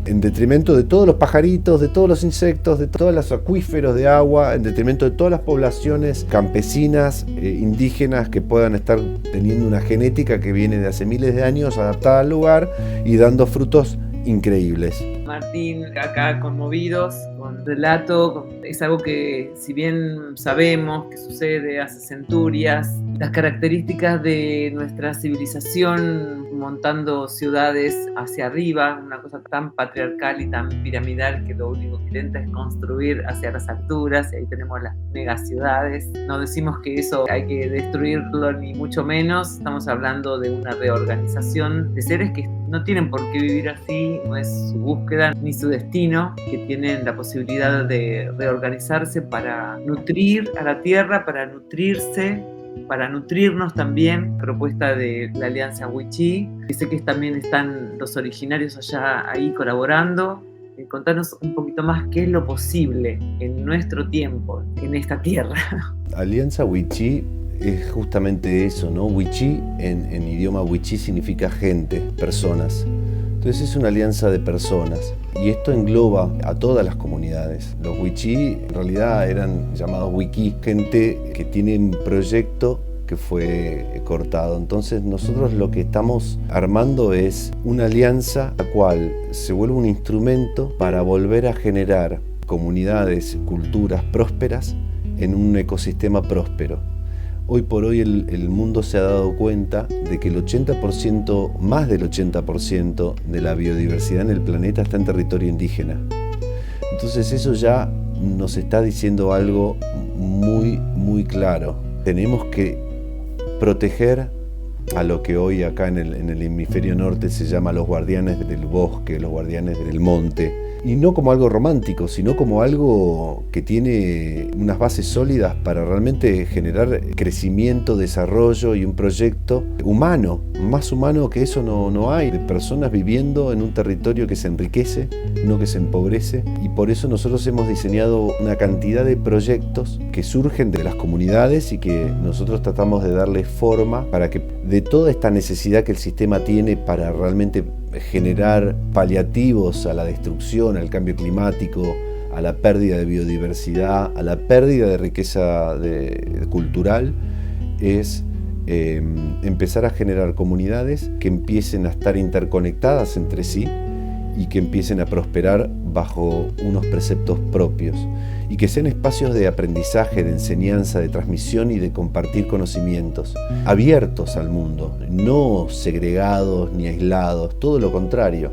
En detrimento de todos los pajaritos, de todos los insectos, de todos los acuíferos de agua, en detrimento de todas las poblaciones campesinas, indígenas que puedan estar teniendo una genética que viene de hace miles de años adaptada al lugar y dando frutos increíbles. Martín, acá conmovidos con el relato, es algo que si bien sabemos que sucede hace centurias, las características de nuestra civilización montando ciudades hacia arriba, una cosa tan patriarcal y tan piramidal que lo único que intenta es construir hacia las alturas, y ahí tenemos las megaciudades. No decimos que eso hay que destruirlo ni mucho menos, estamos hablando de una reorganización de seres que no tienen por qué vivir así, no es su búsqueda ni su destino, que tienen la posibilidad de reorganizarse para nutrir a la tierra, para nutrirse, para nutrirnos también. Propuesta de la Alianza Wichí, que sé que también están los originarios allá ahí colaborando. Contanos un poquito más qué es lo posible en nuestro tiempo, en esta tierra. Alianza Wichí es justamente eso, ¿no? Wichí en idioma wichí significa gente, personas. Entonces es una alianza de personas y esto engloba a todas las comunidades. Los wichí en realidad eran llamados wiki, gente que tiene un proyecto que fue cortado. Entonces nosotros lo que estamos armando es una alianza la cual se vuelve un instrumento para volver a generar comunidades, culturas prósperas en un ecosistema próspero. Hoy por hoy el mundo se ha dado cuenta de que el 80%, más del 80% de la biodiversidad en el planeta está en territorio indígena. Entonces eso ya nos está diciendo algo muy, muy claro. Tenemos que proteger a lo que hoy acá en el hemisferio norte se llama los guardianes del bosque, los guardianes del monte. Y no como algo romántico, sino como algo que tiene unas bases sólidas para realmente generar crecimiento, desarrollo y un proyecto humano. Más humano que eso no hay, de personas viviendo en un territorio que se enriquece, no que se empobrece. Y por eso nosotros hemos diseñado una cantidad de proyectos que surgen de las comunidades y que nosotros tratamos de darle forma para que de toda esta necesidad que el sistema tiene para realmente generar paliativos a la destrucción, al cambio climático, a la pérdida de biodiversidad, a la pérdida de riqueza cultural, es empezar a generar comunidades que empiecen a estar interconectadas entre sí y que empiecen a prosperar bajo unos preceptos propios y que sean espacios de aprendizaje, de enseñanza, de transmisión y de compartir conocimientos, abiertos al mundo, no segregados ni aislados, todo lo contrario.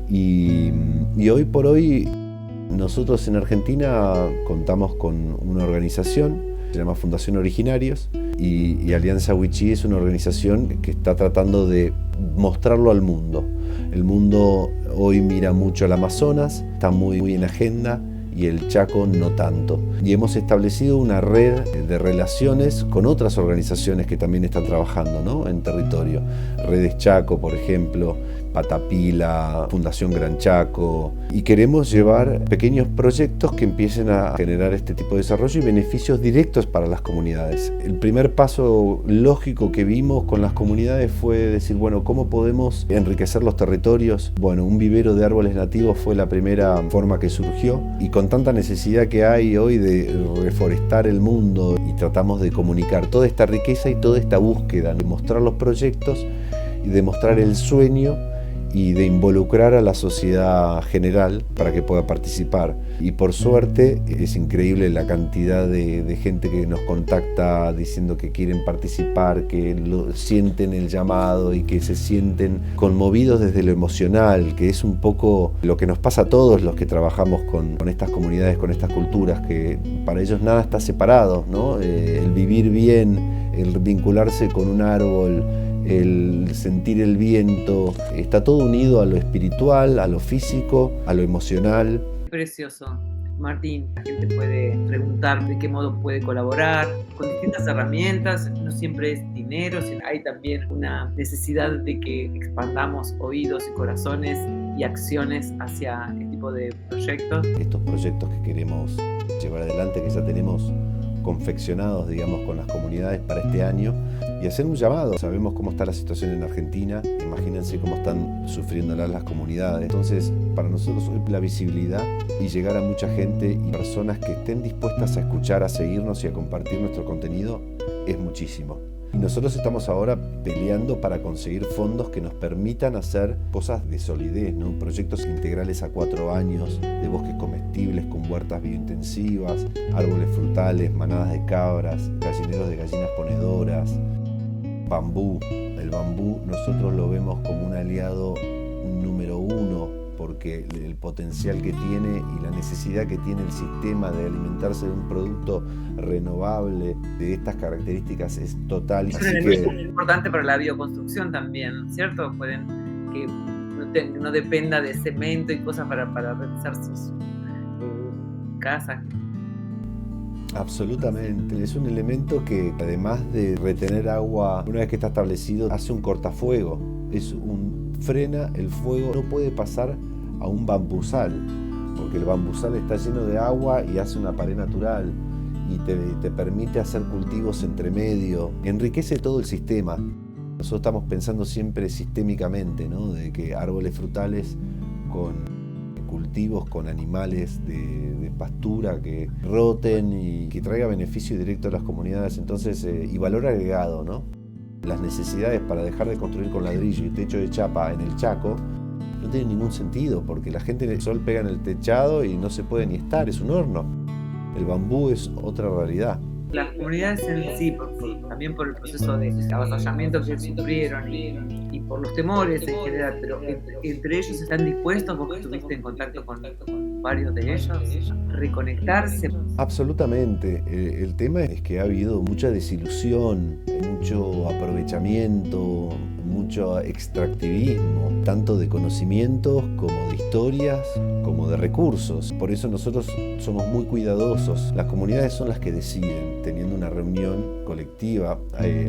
Y hoy por hoy nosotros en Argentina contamos con una organización, se llama Fundación Originarios, y Alianza Wichí es una organización que está tratando de mostrarlo al mundo. El mundo hoy mira mucho al Amazonas, está muy en agenda, y el Chaco no tanto. Y hemos establecido una red de relaciones con otras organizaciones que también están trabajando, ¿no?, en territorio. Redes Chaco, por ejemplo, Patapila, Fundación Gran Chaco. Y queremos llevar pequeños proyectos que empiecen a generar este tipo de desarrollo y beneficios directos para las comunidades. El primer paso lógico que vimos con las comunidades fue decir, bueno, ¿cómo podemos enriquecer los territorios? Bueno, un vivero de árboles nativos fue la primera forma que surgió, y con tanta necesidad que hay hoy de reforestar el mundo, y tratamos de comunicar toda esta riqueza y toda esta búsqueda, de mostrar los proyectos y de mostrar el sueño y de involucrar a la sociedad general para que pueda participar. Y por suerte es increíble la cantidad de gente que nos contacta diciendo que quieren participar, que sienten el llamado y que se sienten conmovidos desde lo emocional, que es un poco lo que nos pasa a todos los que trabajamos con estas comunidades, con estas culturas, que para ellos nada está separado, ¿no? El vivir bien, el vincularse con un árbol, el sentir el viento, está todo unido a lo espiritual, a lo físico, a lo emocional. Precioso. Martín, la gente puede preguntar de qué modo puede colaborar con distintas herramientas, no siempre es dinero, sino hay también una necesidad de que expandamos oídos y corazones y acciones hacia este tipo de proyectos. Estos proyectos que queremos llevar adelante, que ya tenemos confeccionados, digamos, con las comunidades para este año, y hacer un llamado. Sabemos cómo está la situación en Argentina, imagínense cómo están sufriéndola las comunidades. Entonces, para nosotros hoy la visibilidad y llegar a mucha gente y personas que estén dispuestas a escuchar, a seguirnos y a compartir nuestro contenido es muchísimo. Y nosotros estamos ahora peleando para conseguir fondos que nos permitan hacer cosas de solidez, ¿no? Proyectos integrales a 4 años, de bosques comestibles con huertas biointensivas, árboles frutales, manadas de cabras, gallineros de gallinas ponedoras, bambú. El bambú nosotros lo vemos como un aliado número 1 porque el potencial que tiene y la necesidad que tiene el sistema de alimentarse de un producto renovable de estas características es total. Es un elemento muy importante para la bioconstrucción también, ¿cierto? Pueden que no dependa de cemento y cosas para realizar sus casas. Absolutamente, es un elemento que además de retener agua, una vez que está establecido, hace un cortafuego, frena el fuego, no puede pasar a un bambusal, porque el bambusal está lleno de agua y hace una pared natural y te permite hacer cultivos entre medio, enriquece todo el sistema. Nosotros estamos pensando siempre sistémicamente, ¿no? De que árboles frutales con cultivos, con animales de pastura que roten y que traiga beneficio directo a las comunidades, entonces, y valor agregado, ¿no? Las necesidades para dejar de construir con ladrillo y techo de chapa en el Chaco no tiene ningún sentido, porque la gente en el sol pega en el techado y no se puede ni estar, es un horno. El bambú es otra realidad. Las comunidades en sí, también por el proceso de avasallamiento que sufrieron y por los temores en general, pero entre ellos están dispuestos, vos que estuviste en contacto con varios de ellos, reconectarse. Absolutamente. El tema es que ha habido mucha desilusión, mucho aprovechamiento, mucho extractivismo, tanto de conocimientos como de historias, como de recursos. Por eso nosotros somos muy cuidadosos. Las comunidades son las que deciden, teniendo una reunión colectiva.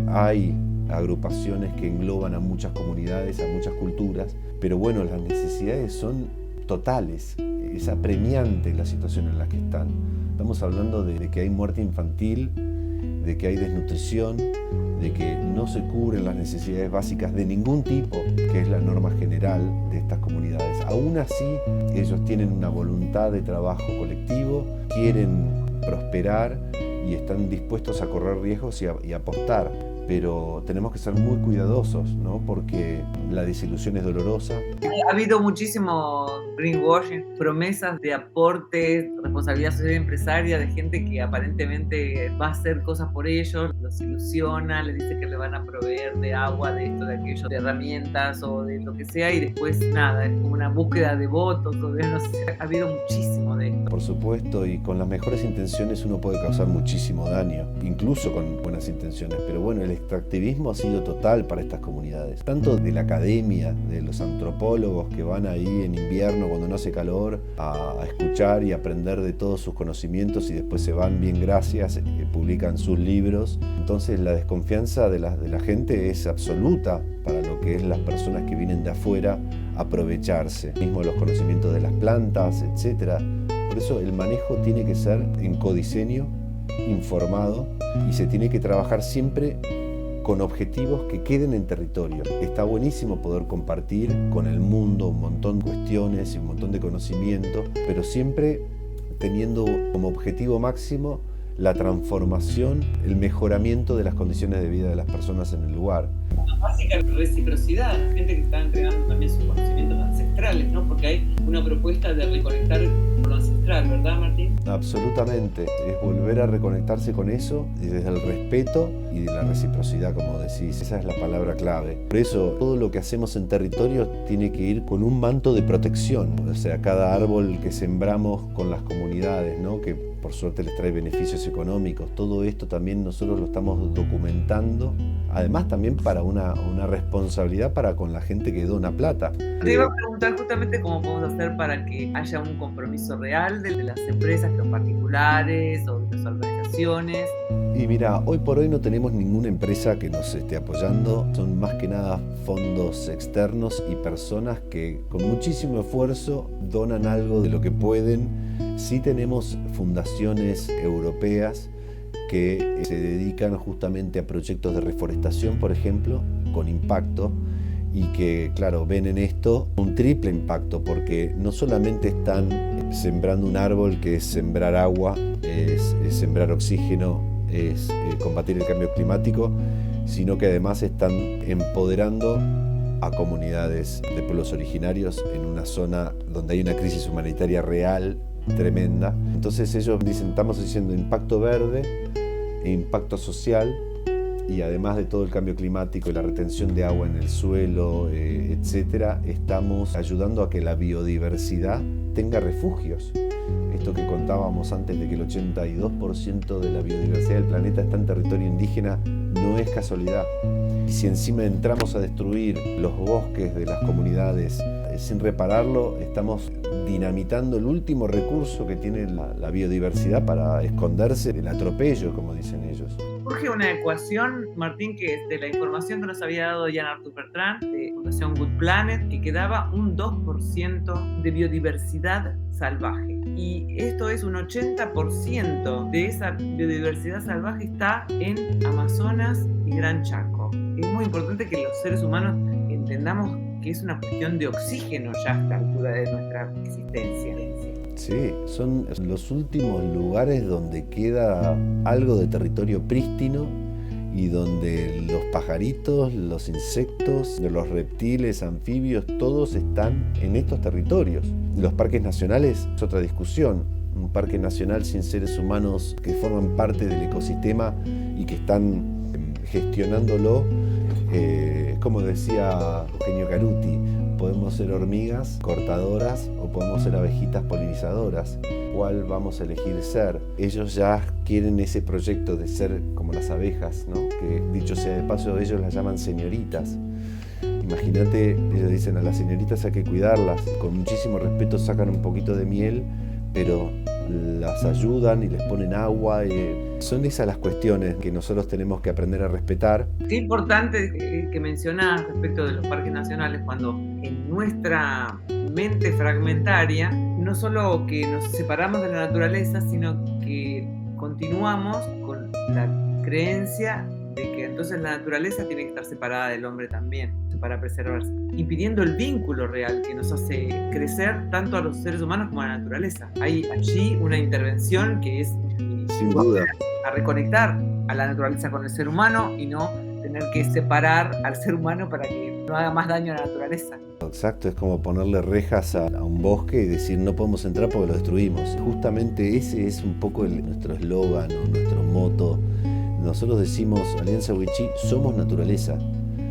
Hay agrupaciones que engloban a muchas comunidades, a muchas culturas, pero bueno, las necesidades son totales. Es apremiante la situación en la que están. Estamos hablando de que hay muerte infantil, de que hay desnutrición, de que no se cubren las necesidades básicas de ningún tipo, que es la norma general de estas comunidades. Aún así, ellos tienen una voluntad de trabajo colectivo, quieren prosperar y están dispuestos a correr riesgos y apostar. Pero tenemos que ser muy cuidadosos, ¿no? Porque la desilusión es dolorosa. Ha habido muchísimo greenwashing, promesas de aportes, responsabilidad social empresaria de gente que aparentemente va a hacer cosas por ellos, los ilusiona, les dice que le van a proveer de agua, de esto, de aquello, de herramientas o de lo que sea, y después nada, es como una búsqueda de votos o de no sé. Ha habido muchísimo de esto. Por supuesto, y con las mejores intenciones uno puede causar muchísimo daño, incluso con buenas intenciones. Pero bueno, el extractivismo ha sido total para estas comunidades, tanto de la academia, de los antropólogos que van ahí en invierno cuando no hace calor a escuchar y aprender de todos sus conocimientos y después se van bien gracias, publican sus libros. Entonces la desconfianza de la gente es absoluta para lo que es las personas que vienen de afuera a aprovecharse, mismo los conocimientos de las plantas, etc. Por eso el manejo tiene que ser en codiseño, informado, y se tiene que trabajar siempre con objetivos que queden en territorio. Está buenísimo poder compartir con el mundo un montón de cuestiones y un montón de conocimiento, pero siempre teniendo como objetivo máximo la transformación, el mejoramiento de las condiciones de vida de las personas en el lugar. La básica reciprocidad, gente que está entregando también sus conocimientos ancestrales, ¿no? Porque hay una propuesta de reconectar con lo ancestral, ¿verdad, Martín? Absolutamente, es volver a reconectarse con eso y desde el respeto y de la reciprocidad, como decís, esa es la palabra clave. Por eso todo lo que hacemos en territorio tiene que ir con un manto de protección, o sea, cada árbol que sembramos con las comunidades, ¿no? Que por suerte les trae beneficios económicos, todo esto también nosotros lo estamos documentando, además también para una responsabilidad para con la gente que dona plata. Te iba a preguntar justamente cómo podemos hacer para que haya un compromiso real de las empresas, de los particulares o de las organizaciones. Y mira, hoy por hoy no tenemos ninguna empresa que nos esté apoyando, son más que nada fondos externos y personas que con muchísimo esfuerzo donan algo de lo que pueden. Sí tenemos fundaciones europeas que se dedican justamente a proyectos de reforestación, por ejemplo, con impacto, y que, claro, ven en esto un triple impacto, porque no solamente están sembrando un árbol, que es sembrar agua, es sembrar oxígeno, es combatir el cambio climático, sino que además están empoderando a comunidades de pueblos originarios en una zona donde hay una crisis humanitaria real, tremenda. Entonces ellos dicen, estamos haciendo impacto verde e impacto social, y además de todo el cambio climático y la retención de agua en el suelo, etcétera, estamos ayudando a que la biodiversidad tenga refugios. Esto que contábamos antes de que el 82% de la biodiversidad del planeta está en territorio indígena no es casualidad. Y si encima entramos a destruir los bosques de las comunidades sin repararlo, estamos dinamitando el último recurso que tiene la biodiversidad para esconderse del atropello, como dicen ellos. Surge una ecuación, Martín, que es de la información que nos había dado Jan Arthur Bertrand de Fundación Good Planet, que quedaba un 2% de biodiversidad salvaje. Y esto es un 80% de esa biodiversidad salvaje está en Amazonas y Gran Chaco. Es muy importante que los seres humanos entendamos que es una cuestión de oxígeno ya a esta altura de nuestra existencia. Sí, son los últimos lugares donde queda algo de territorio prístino y donde los pajaritos, los insectos, los reptiles, anfibios, todos están en estos territorios. Los parques nacionales es otra discusión. Un parque nacional sin seres humanos que forman parte del ecosistema y que están gestionándolo, como decía Eugenio Caruti, podemos ser hormigas cortadoras o podemos ser abejitas polinizadoras. ¿Cuál vamos a elegir ser? Ellos ya quieren ese proyecto de ser como las abejas, ¿no? Que dicho sea de paso, ellos las llaman señoritas. Imagínate, ellos dicen a las señoritas hay que cuidarlas, con muchísimo respeto sacan un poquito de miel, pero las ayudan y les ponen agua. Son esas las cuestiones que nosotros tenemos que aprender a respetar. Qué importante que mencionás respecto de los parques nacionales, cuando en nuestra mente fragmentaria, no solo que nos separamos de la naturaleza, sino que continuamos con la creencia de que entonces la naturaleza tiene que estar separada del hombre también, para preservarse, impidiendo el vínculo real que nos hace crecer tanto a los seres humanos como a la naturaleza. Hay allí una intervención que es, sin duda, a reconectar a la naturaleza con el ser humano y no tener que separar al ser humano para que no haga más daño a la naturaleza. Exacto, es como ponerle rejas a un bosque y decir no podemos entrar porque lo destruimos. Justamente ese es un poco nuestro eslogan o nuestro moto. Nosotros decimos, Alianza Wichí, somos naturaleza.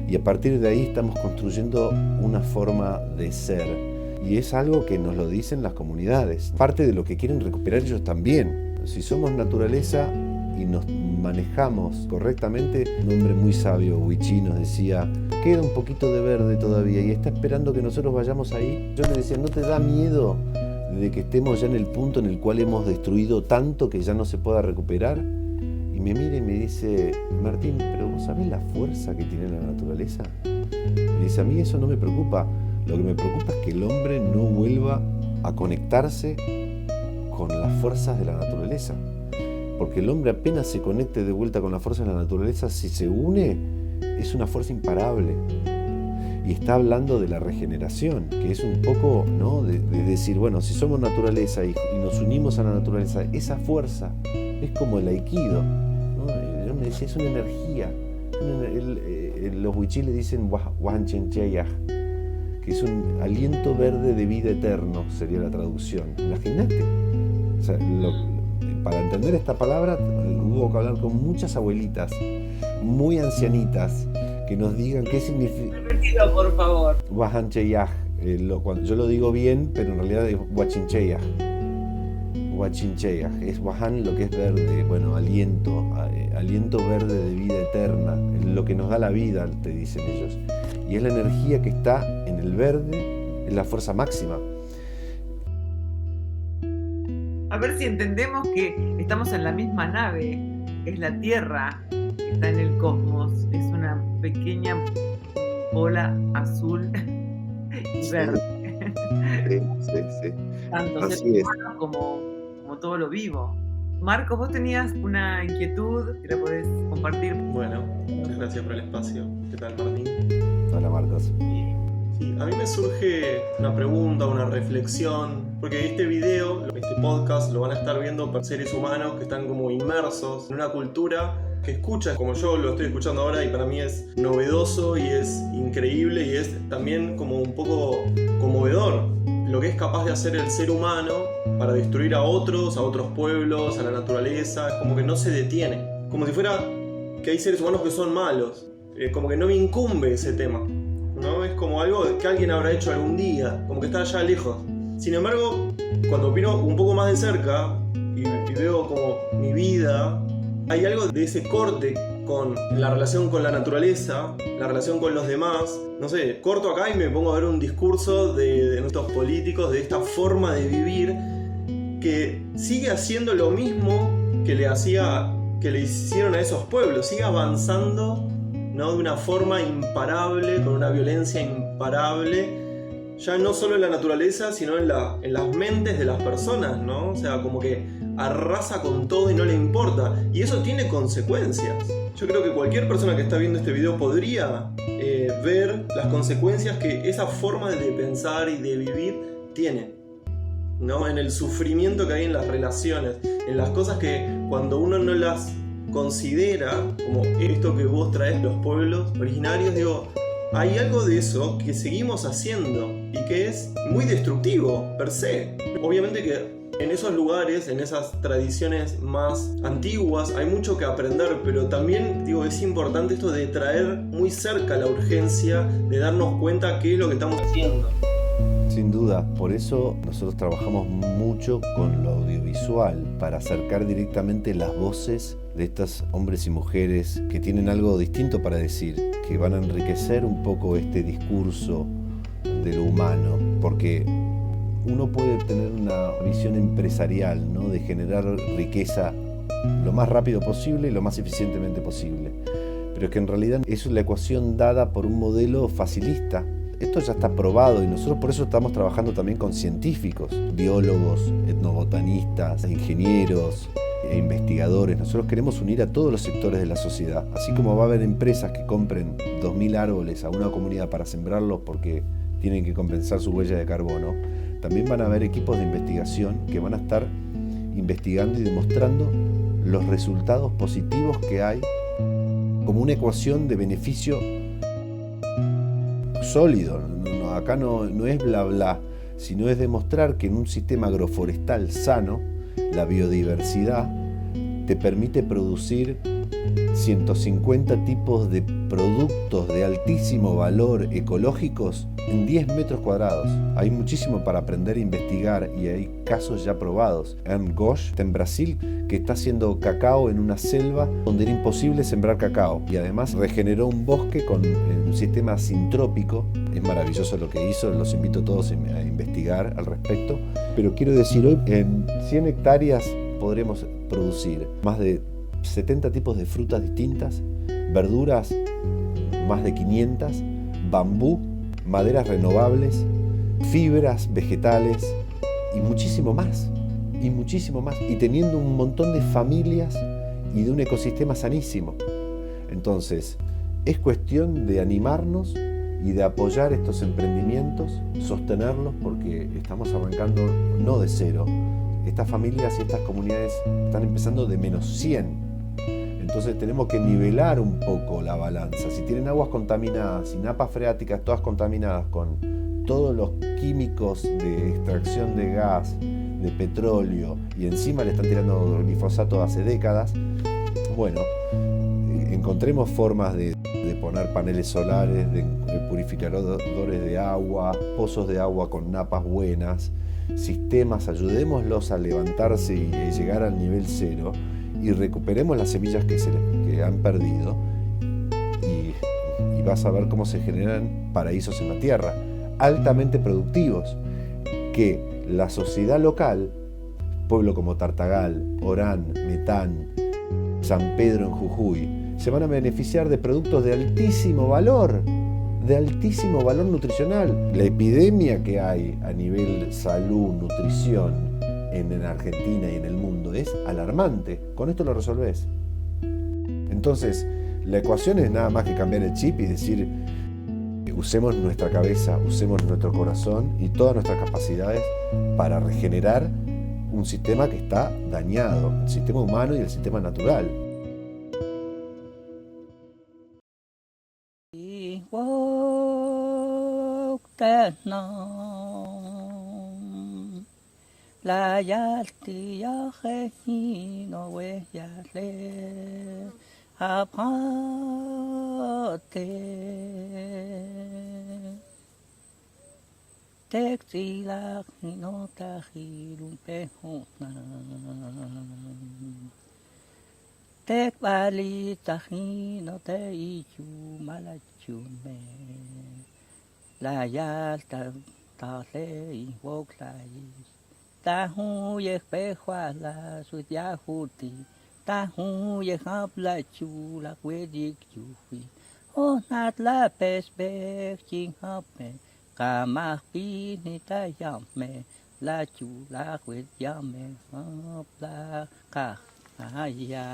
Y a partir de ahí estamos construyendo una forma de ser. Y es algo que nos lo dicen las comunidades. Parte de lo que quieren recuperar ellos también. Si somos naturaleza y nos manejamos correctamente, un hombre muy sabio, Wichí, nos decía, queda un poquito de verde todavía y está esperando que nosotros vayamos ahí. Yo le decía, ¿no te da miedo de que estemos ya en el punto en el cual hemos destruido tanto que ya no se pueda recuperar? Y me mira y me dice, Martín, ¿pero vos sabés la fuerza que tiene la naturaleza? Me dice, a mí eso no me preocupa. Lo que me preocupa es que el hombre no vuelva a conectarse con las fuerzas de la naturaleza. Porque el hombre apenas se conecte de vuelta con las fuerzas de la naturaleza, si se une, es una fuerza imparable. Y está hablando de la regeneración, que es un poco, ¿no?, de decir, bueno, si somos naturaleza y nos unimos a la naturaleza, esa fuerza es como el aikido, ¿no? Yo me decía, es una energía. Los wichí le dicen wahanchenyayaj, que es un aliento verde de vida eterno, sería la traducción. Imagínate. O sea, para entender esta palabra hubo que hablar con muchas abuelitas, muy ancianitas, que nos digan qué significa. Repetido, por favor. Wahanchenyayaj. Yo lo digo bien, pero en realidad es wachincheyaj. Wachincheyaj, es Wahan, lo que es verde, bueno, aliento verde de vida eterna, lo que nos da la vida, te dicen ellos. Y es la energía que está en el verde, es la fuerza máxima. A ver si entendemos que estamos en la misma nave, que es la Tierra, que está en el cosmos, es una pequeña bola azul y verde. Sí. Tanto Así ser es. humano como todo lo vivo. Marcos, vos tenías una inquietud que la podés compartir. Bueno, muchas gracias por el espacio. ¿Qué tal, Martín? Hola, Marcos. Sí, a mí me surge una pregunta, una reflexión, porque este video, este podcast, lo van a estar viendo por seres humanos que están como inmersos en una cultura que escucha como yo lo estoy escuchando ahora, y para mí es novedoso y es increíble y es también como un poco conmovedor lo que es capaz de hacer el ser humano para destruir a otros pueblos, a la naturaleza. Es como que no se detiene, como si fuera que hay seres humanos que son malos, como que no me incumbe ese tema, ¿no? Es como algo que alguien habrá hecho algún día, como que está allá lejos. Sin embargo, cuando opino un poco más de cerca y veo como mi vida, hay algo de ese corte con la relación con la naturaleza, la relación con los demás. No sé, corto acá y me pongo a ver un discurso de nuestros políticos, de esta forma de vivir que sigue haciendo lo mismo que le hicieron a esos pueblos, sigue avanzando, ¿no?, de una forma imparable, con una violencia imparable, ya no solo en la naturaleza, sino en las mentes de las personas, ¿no? O sea, como que arrasa con todo y no le importa. Y eso tiene consecuencias. Yo creo que cualquier persona que está viendo este video podría ver las consecuencias que esa forma de pensar y de vivir tiene, ¿no? En el sufrimiento que hay en las relaciones, en las cosas que cuando uno no las considera, como esto que vos traes, los pueblos originarios, digo, hay algo de eso que seguimos haciendo y que es muy destructivo per se. Obviamente que en esos lugares, en esas tradiciones más antiguas, hay mucho que aprender, pero también, digo, es importante esto de traer muy cerca la urgencia de darnos cuenta qué es lo que estamos haciendo. Sin duda, por eso nosotros trabajamos mucho con lo audiovisual, para acercar directamente las voces de estos hombres y mujeres que tienen algo distinto para decir, que van a enriquecer un poco este discurso de lo humano, porque uno puede tener una visión empresarial, ¿no?, de generar riqueza lo más rápido posible y lo más eficientemente posible, pero es que en realidad es la ecuación dada por un modelo facilista. Esto ya está probado y nosotros por eso estamos trabajando también con científicos, biólogos, etnobotanistas, ingenieros e investigadores. Nosotros queremos unir a todos los sectores de la sociedad, así como va a haber empresas que compren 2.000 árboles a una comunidad para sembrarlos porque tienen que compensar su huella de carbono. También van a haber equipos de investigación que van a estar investigando y demostrando los resultados positivos que hay como una ecuación de beneficio sólido. Acá no es bla bla, sino es demostrar que en un sistema agroforestal sano, la biodiversidad te permite producir 150 tipos de productos de altísimo valor ecológicos en 10 metros cuadrados. Hay muchísimo para aprender e investigar y hay casos ya probados. Ernst Gosch, en Brasil, que está haciendo cacao en una selva donde era imposible sembrar cacao y además regeneró un bosque con un sistema sintrópico. Es maravilloso lo que hizo, los invito a todos a investigar al respecto. Pero quiero decir, hoy en 100 hectáreas podremos producir más de 70 tipos de frutas distintas, verduras más de 500, bambú, maderas renovables, fibras vegetales y muchísimo más, y teniendo un montón de familias y de un ecosistema sanísimo. Entonces, es cuestión de animarnos y de apoyar estos emprendimientos, sostenerlos, porque estamos arrancando no de cero. Estas familias y estas comunidades están empezando de -100. Entonces tenemos que nivelar un poco la balanza. Si tienen aguas contaminadas y napas freáticas todas contaminadas con todos los químicos de extracción de gas, de petróleo, y encima le están tirando glifosato hace décadas, bueno, encontremos formas de poner paneles solares, de purificadores de agua, pozos de agua con napas buenas, sistemas, ayudémoslos a levantarse y llegar al nivel cero, y recuperemos las semillas que han perdido, y vas a ver cómo se generan paraísos en la tierra, altamente productivos, que la sociedad local, pueblo como Tartagal, Orán, Metán, San Pedro en Jujuy, se van a beneficiar de productos de altísimo valor nutricional. La epidemia que hay a nivel salud, nutrición, en Argentina y en el mundo es alarmante. Con esto lo resolvés. Entonces, la ecuación es nada más que cambiar el chip y decir, usemos nuestra cabeza, usemos nuestro corazón y todas nuestras capacidades para regenerar un sistema que está dañado, el sistema humano y el sistema natural. La yalti ya he no we ya le apate texti la no ta hirun pe hona tek bali ta no te ichu malachume la yalta ta le i wok lai ta hu ye pe hua la su ya hu ti ta hu ye hap la chu la kwe dik chu hui o nat la pes be ching hap me ka ma pi ni ta yam me la chu la kwe yam me hap la ka ya